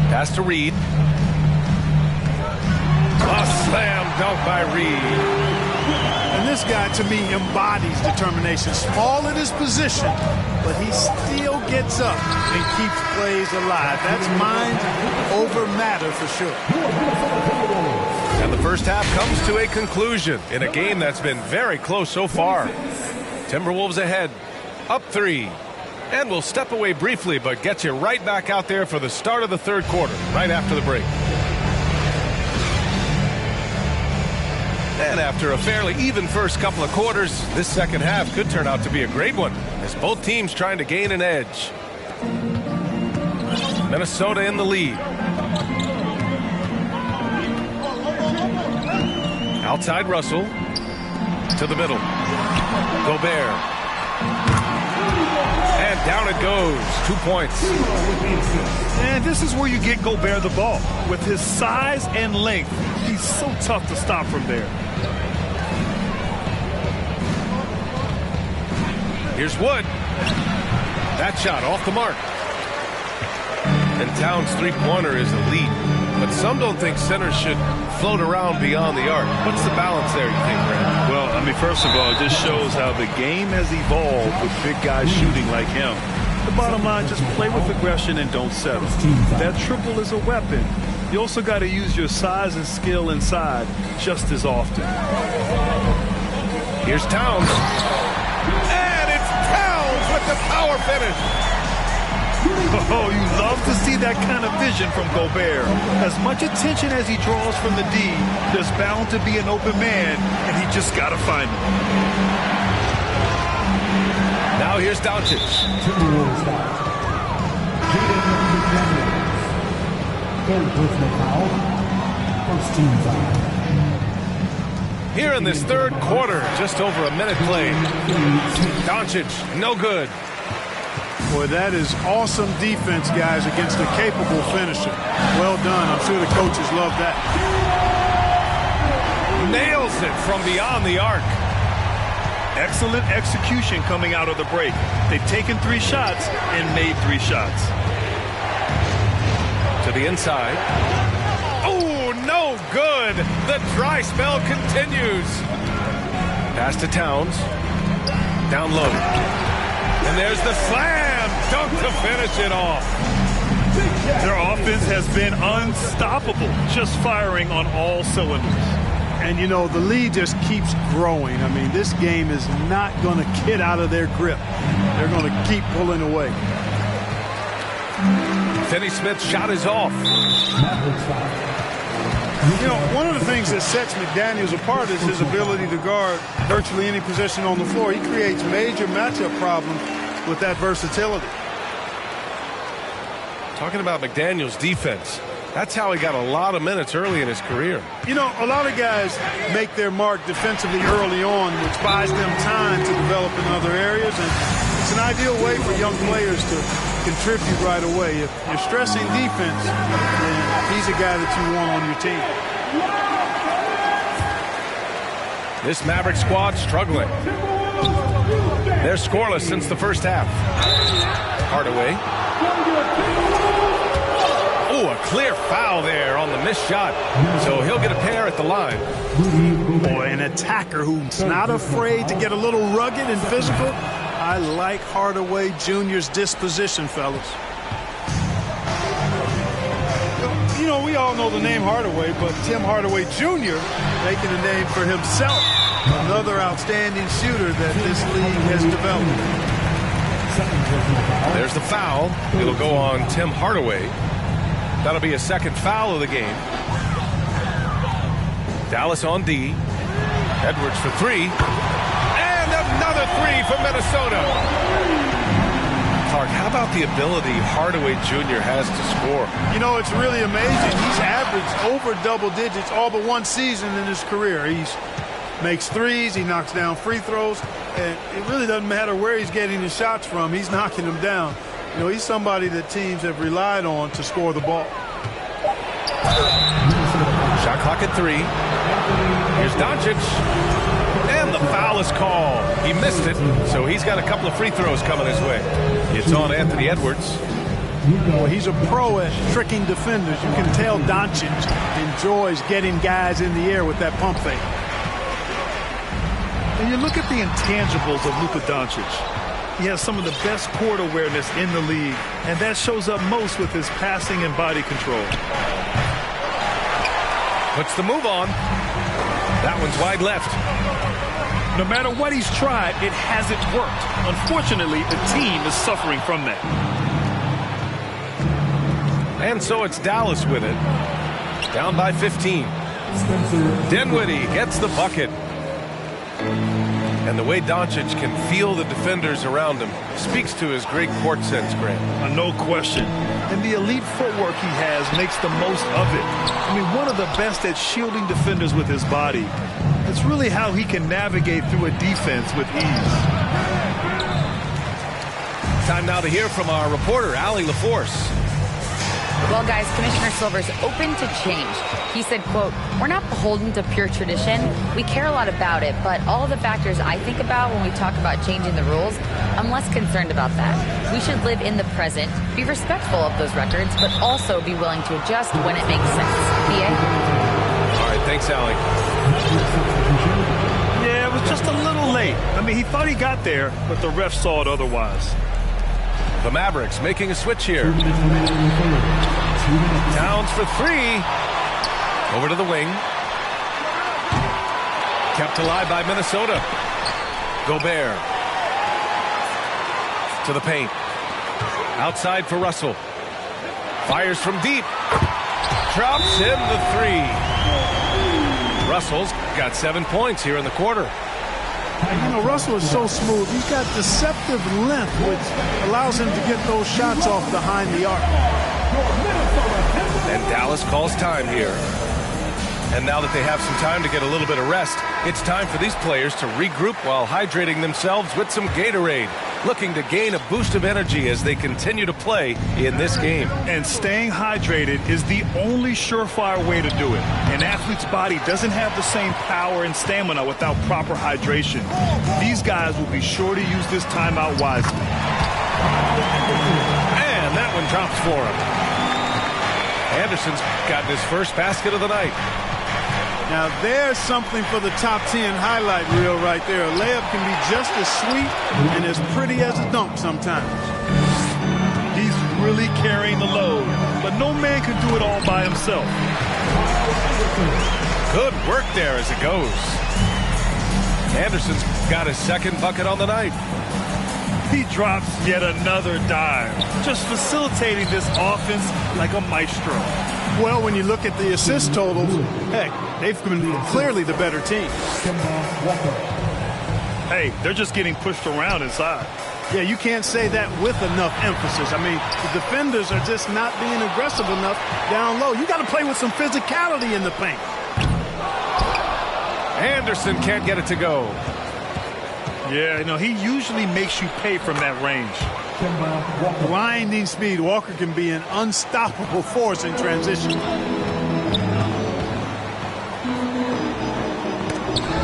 Pass to Reed. A slam dunk by Reed. And this guy, to me, embodies determination. Small in his position, but he still gets up and keeps plays alive. That's mind over matter for sure. And the first half comes to a conclusion in a game that's been very close so far. Timberwolves ahead, up 3. And we'll step away briefly, but get you right back out there for the start of the third quarter, right after the break. And after a fairly even first couple of quarters, this second half could turn out to be a great one, as both teams trying to gain an edge. Minnesota in the lead. Outside Russell. To the middle. Gobert. And down it goes. 2 points. And this is where you get Gobert the ball. With his size and length, he's so tough to stop from there. Here's Wood. That shot off the mark. And Towns' three-pointer is elite. But some don't think centers should float around beyond the arc. What's the balance there, you think, Brad? Well, I mean, first of all, this shows how the game has evolved with big guys shooting like him. The bottom line, just play with aggression and don't settle. That triple is a weapon. You also got to use your size and skill inside just as often. Here's Towns. And it's Towns with the power finish. Oh, you love to see that kind of vision from Gobert. As much attention as he draws from the D, there's bound to be an open man, and he just got to find him. Now here's Doncic. Timberwolves foul. Jaden McDaniels. Third personal foul. First team foul. Here in this third quarter, just over a minute played. Doncic, no good. Boy, that is awesome defense, guys, against a capable finisher. Well done. I'm sure the coaches love that. Nails it from beyond the arc. Excellent execution coming out of the break. They've taken 3 shots and made 3 shots. To the inside. Oh, no good. The dry spell continues. Pass to Towns. Down low. And there's the slam dunk to finish it off. Their offense has been unstoppable, just firing on all cylinders. And, you know, the lead just keeps growing. I mean, this game is not going to get out of their grip. They're going to keep pulling away. Finney-Smith's shot is off. You know, one of the things that sets McDaniels apart is his ability to guard virtually any position on the floor. He creates major matchup problems with that versatility. Talking about McDaniels' defense, that's how he got a lot of minutes early in his career. You know, a lot of guys make their mark defensively early on, which buys them time to develop in other areas, and it's an ideal way for young players to contribute right away. If you're stressing defense, then he's a guy that you want on your team. This Maverick squad struggling. They're scoreless since the first half. Hardaway. Oh, a clear foul there on the missed shot. So he'll get a pair at the line. Boy, an attacker who's not afraid to get a little rugged and physical. I like Hardaway Jr.'s disposition, fellas. You know, we all know the name Hardaway, but Tim Hardaway Jr. making a name for himself. Another outstanding shooter that this league has developed. There's the foul. It'll go on Tim Hardaway. That'll be a second foul of the game. Dallas on D. Edwards for 3. And another 3 for Minnesota. Clark, how about the ability Hardaway Jr. has to score? You know, it's really amazing. He's averaged over double digits all but one season in his career. He makes threes, he knocks down free throws, and it really doesn't matter where he's getting his shots from. He's knocking them down. You know, he's somebody that teams have relied on to score the ball. Shot clock at 3. Here's Doncic. And the foul is called. He missed it, so he's got a couple of free throws coming his way. It's on Anthony Edwards. Well, he's a pro at tricking defenders. You can tell Doncic enjoys getting guys in the air with that pump fake. And you look at the intangibles of Luka Doncic. He has some of the best court awareness in the league, and that shows up most with his passing and body control. Puts the move on. That one's wide left. No matter what he's tried, it hasn't worked. Unfortunately, the team is suffering from that. And so it's Dallas with it. Down by 15. Dinwiddie gets the bucket. And the way Doncic can feel the defenders around him speaks to his great court sense, Grant. No question. And the elite footwork he has makes the most of it. I mean, one of the best at shielding defenders with his body. It's really how he can navigate through a defense with ease. Time now to hear from our reporter, Allie LaForce. Well, guys, Commissioner Silver's open to change. He said, quote, "We're not beholden to pure tradition. We care a lot about it, but all of the factors I think about when we talk about changing the rules, I'm less concerned about that. We should live in the present, be respectful of those records, but also be willing to adjust when it makes sense." B.A.? All right, thanks, Allie. Yeah, it was just a little late. I mean, he thought he got there, but the ref saw it otherwise. The Mavericks making a switch here. Towns for 3. Over to the wing. Kept alive by Minnesota. Gobert. To the paint. Outside for Russell. Fires from deep. Drops in the three. Russell's got 7 points here in the quarter. You know, Russell is so smooth. He's got deceptive length, which allows him to get those shots off behind the arc. And Dallas calls time here. And now that they have some time to get a little bit of rest, it's time for these players to regroup while hydrating themselves with some Gatorade, looking to gain a boost of energy as they continue to play in this game. And staying hydrated is the only surefire way to do it. An athlete's body doesn't have the same power and stamina without proper hydration. These guys will be sure to use this timeout wisely. And that one drops for him. Anderson's gotten his first basket of the night. Now there's something for the top 10 highlight reel right there. A layup can be just as sweet and as pretty as a dunk sometimes. He's really carrying the load, but no man can do it all by himself. Good work there as it goes. Anderson's got his second bucket on the night. He drops yet another dime, just facilitating this offense like a maestro. Well, when you look at the assist totals, heck, they've been clearly the better team. Hey, they're just getting pushed around inside. Yeah, you can't say that with enough emphasis. I mean, the defenders are just not being aggressive enough down low. You got to play with some physicality in the paint. Anderson can't get it to go. Yeah, you know, he usually makes you pay from that range. Blinding speed. Walker can be an unstoppable force in transition.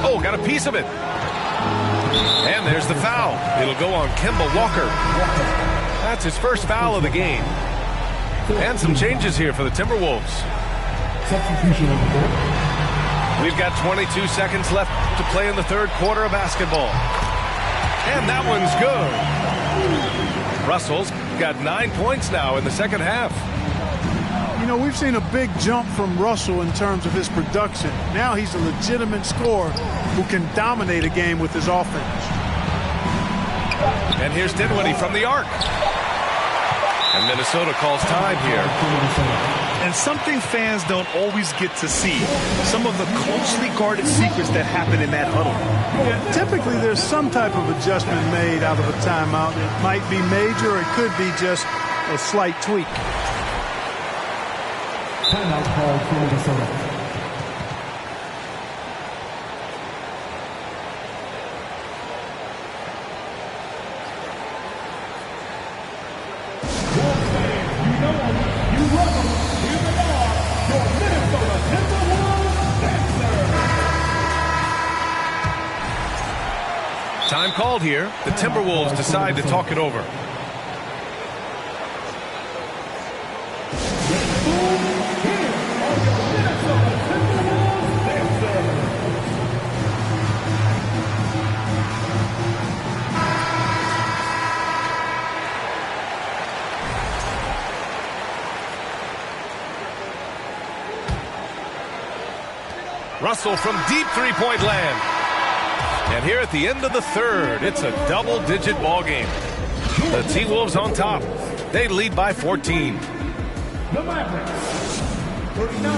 Oh, got a piece of it. And there's the foul. It'll go on Kemba Walker. That's his first foul of the game. And some changes here for the Timberwolves. We've got 22 seconds left to play in the third quarter of basketball. And that one's good. Russell's got 9 points now in the second half. You know, we've seen a big jump from Russell in terms of his production. Now he's a legitimate scorer who can dominate a game with his offense. And here's Dinwiddie from the arc. And Minnesota calls time here. And something fans don't always get to see, some of the closely guarded secrets that happen in that huddle. Yeah, typically there's some type of adjustment made out of a timeout. It might be major, or it could be just a slight tweak. Timeout called for Minnesota. Time called here. The Timberwolves decide to talk it over. Russell from deep three-point land. And here at the end of the third, it's a double-digit ball game. The T-Wolves on top. They lead by 14. The Mavericks, 39.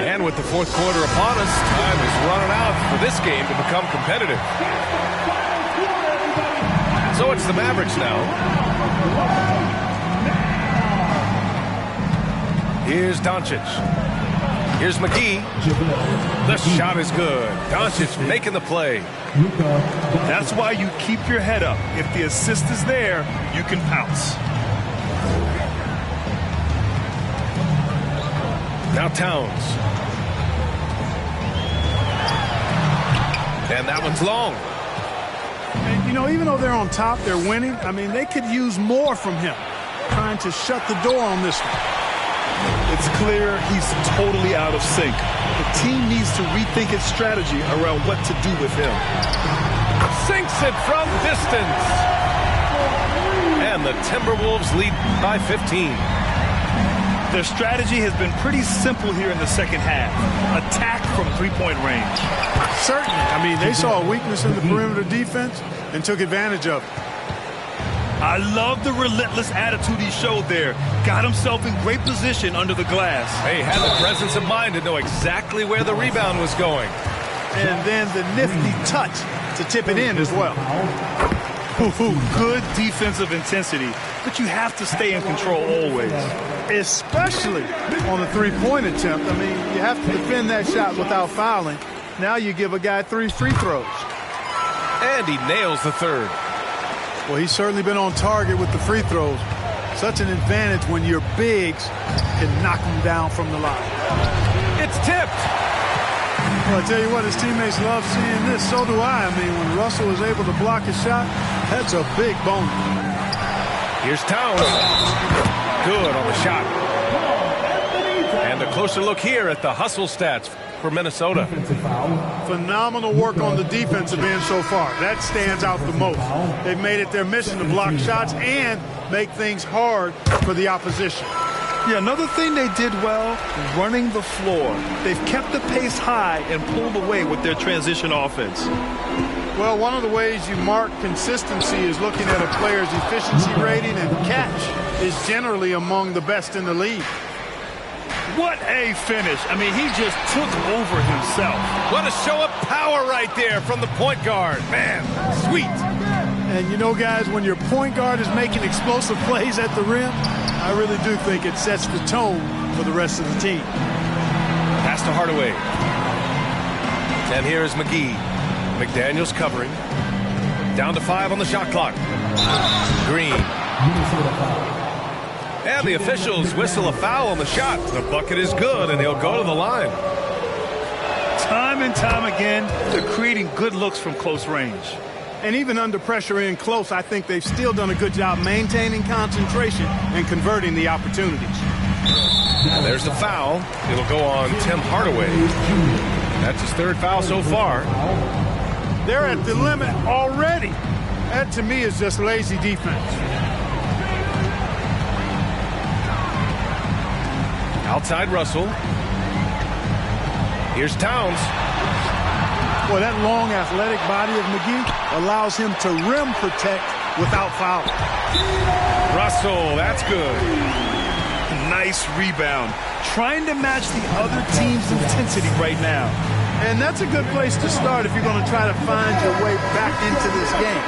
And with the fourth quarter upon us, time is running out for this game to become competitive. So it's the Mavericks now. Here's Doncic. Here's McGee. The shot is good. Doncic making the play. That's why you keep your head up. If the assist is there, you can pounce. Now Towns. And that one's long. And, you know, even though they're on top, they're winning. I mean, they could use more from him. Trying to shut the door on this one. It's clear he's totally out of sync. The team needs to rethink its strategy around what to do with him. Sinks it from distance. And the Timberwolves lead by 15. Their strategy has been pretty simple here in the second half. Attack from three-point range. Certainly. I mean, they saw a weakness in the perimeter defense and took advantage of it. I love the relentless attitude he showed there. Got himself in great position under the glass. He had the presence of mind to know exactly where the rebound was going. And then the nifty touch to tip it in as well. Good defensive intensity, but you have to stay in control always. Especially on the three-point attempt. I mean, you have to defend that shot without fouling. Now you give a guy 3 free throws. And he nails the third. Well, he's certainly been on target with the free throws. Such an advantage when your bigs can knock them down from the line. It's tipped. Well, I tell you what, his teammates love seeing this. So do I. I mean, when Russell is able to block a shot, that's a big bonus. Here's Towns. Good on the shot. And a closer look here at the hustle stats for Minnesota. Phenomenal work on the defensive end so far. That stands out the most. They've made it their mission to block shots and make things hard for the opposition. Yeah, another thing they did well, running the floor. They've kept the pace high and pulled away with their transition offense. Well, one of the ways you mark consistency is looking at a player's efficiency rating, and catch is generally among the best in the league. What a finish. I mean, he just took over himself. What a show of power right there from the point guard. Man, sweet. And you know, guys, when your point guard is making explosive plays at the rim, I really do think it sets the tone for the rest of the team. Pass to Hardaway. And here's McGee. McDaniels covering. Down to 5 on the shot clock. Green. And the officials whistle a foul on the shot. The bucket is good, and he'll go to the line. Time and time again, they're creating good looks from close range. And even under pressure in close, I think they've still done a good job maintaining concentration and converting the opportunities. And there's the foul. It'll go on Tim Hardaway. That's his 3rd foul so far. They're at the limit already. That, to me, is just lazy defense. Outside Russell. Here's Towns. Well, that long athletic body of McGee allows him to rim protect without fouling. Russell, that's good. Nice rebound. Trying to match the other team's intensity right now. And that's a good place to start if you're going to try to find your way back into this game.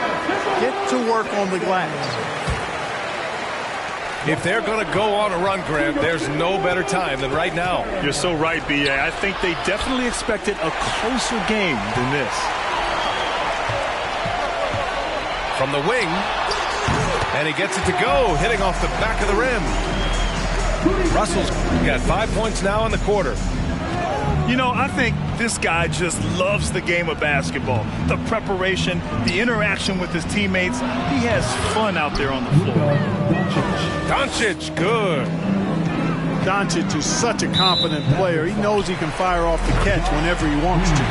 Get to work on the glass. If they're going to go on a run, Grant, there's no better time than right now. You're so right, B.A. I think they definitely expected a closer game than this. From the wing, and he gets it to go, hitting off the back of the rim. Russell's got 5 points now in the quarter. You know, I think this guy just loves the game of basketball. The preparation, the interaction with his teammates. He has fun out there on the floor. Doncic, good. Doncic is such a competent player. He knows he can fire off the catch whenever he wants to.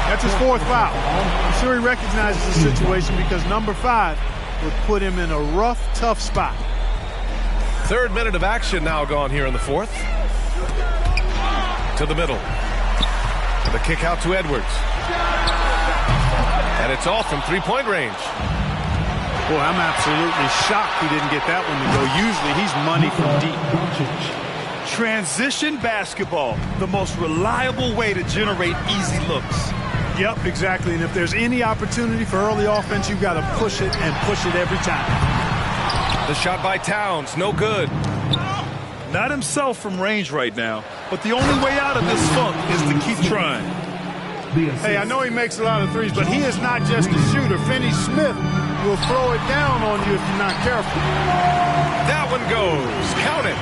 That's his 4th foul. I'm sure he recognizes the situation because number 5 would put him in a rough, tough spot. 3rd minute of action now gone here in the 4th. To the middle. The kick out to Edwards. And it's off from 3-point range. Boy, I'm absolutely shocked he didn't get that one to go. Usually he's money from deep. Transition basketball, the most reliable way to generate easy looks. Yep, exactly. And if there's any opportunity for early offense, you've got to push it and push it every time. The shot by Towns, no good. Not himself from range right now, but the only way out of this funk is to keep trying. Hey, I know he makes a lot of threes, but he is not just a shooter. Finney Smith will throw it down on you if you're not careful. That one goes. Count it.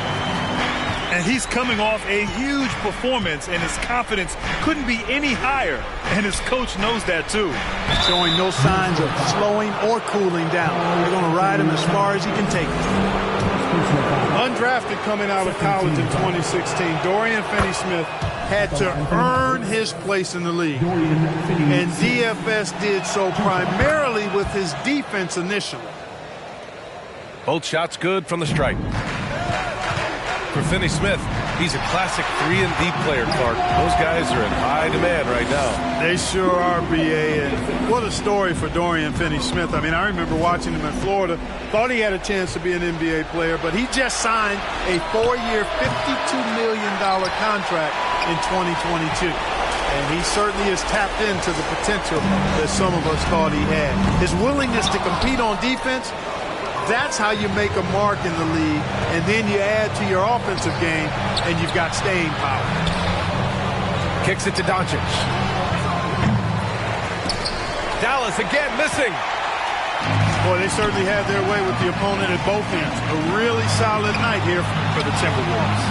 And he's coming off a huge performance, and his confidence couldn't be any higher. And his coach knows that, too. Showing no signs of slowing or cooling down. They're going to ride him as far as he can take it. Undrafted coming out of college in 2016, Dorian Finney-Smith had to earn his place in the league. And DFS did so primarily with his defense initially. Both shots good from the stripe. For Finney-Smith, He's a classic 3-and-D player, Clark. Those guys are in high demand right now. They sure are, B.A. And what a story for Dorian Finney-Smith. I mean, I remember watching him in Florida. Thought he had a chance to be an NBA player, but he just signed a 4-year, $52 million contract in 2022. And he certainly has tapped into the potential that some of us thought he had. His willingness to compete on defense, that's how you make a mark in the league. And then you add to your offensive game, and you've got staying power. Kicks it to Doncic. Dallas again missing. Boy, they certainly had their way with the opponent at both ends. A really solid night here for the Timberwolves.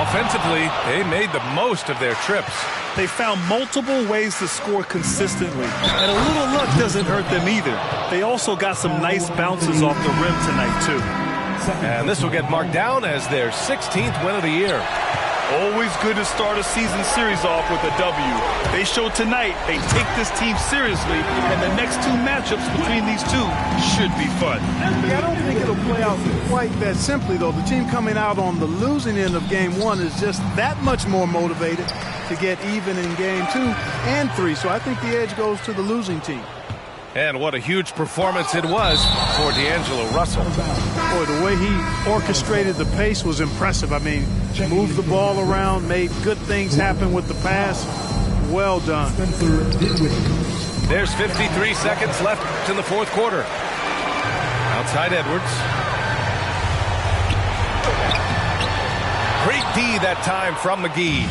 Offensively, they made the most of their trips. They found multiple ways to score consistently, and a little luck doesn't hurt them either. They also got some nice bounces off the rim tonight, too. And this will get marked down as their 16th win of the year. Always good to start a season series off with a W. They showed tonight they take this team seriously, and the next two matchups between these two should be fun. Yeah, I don't think it'll play out quite that simply, though. The team coming out on the losing end of Game 1 is just that much more motivated to get even in Game 2 and 3. So I think the edge goes to the losing team. And what a huge performance it was for D'Angelo Russell. Boy, the way he orchestrated the pace was impressive. I mean, moved the ball around, made good things happen with the pass. Well done. There's 53 seconds left in the fourth quarter. Outside Edwards. Great D that time from McGee.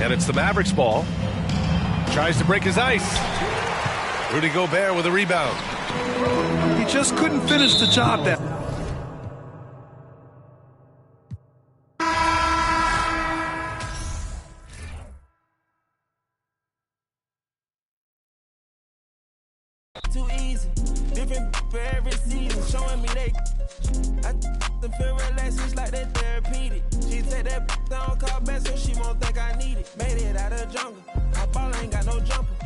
And it's the Mavericks ball. Tries to break his ice. Rudy Gobert with a rebound. He just couldn't finish the job that. Too easy, different for every season, showing me they. I feel relaxed, it's like that therapeutic. She take that down, call back, so she won't think I need it. Made it out of jungle, my ball ain't got no jumper.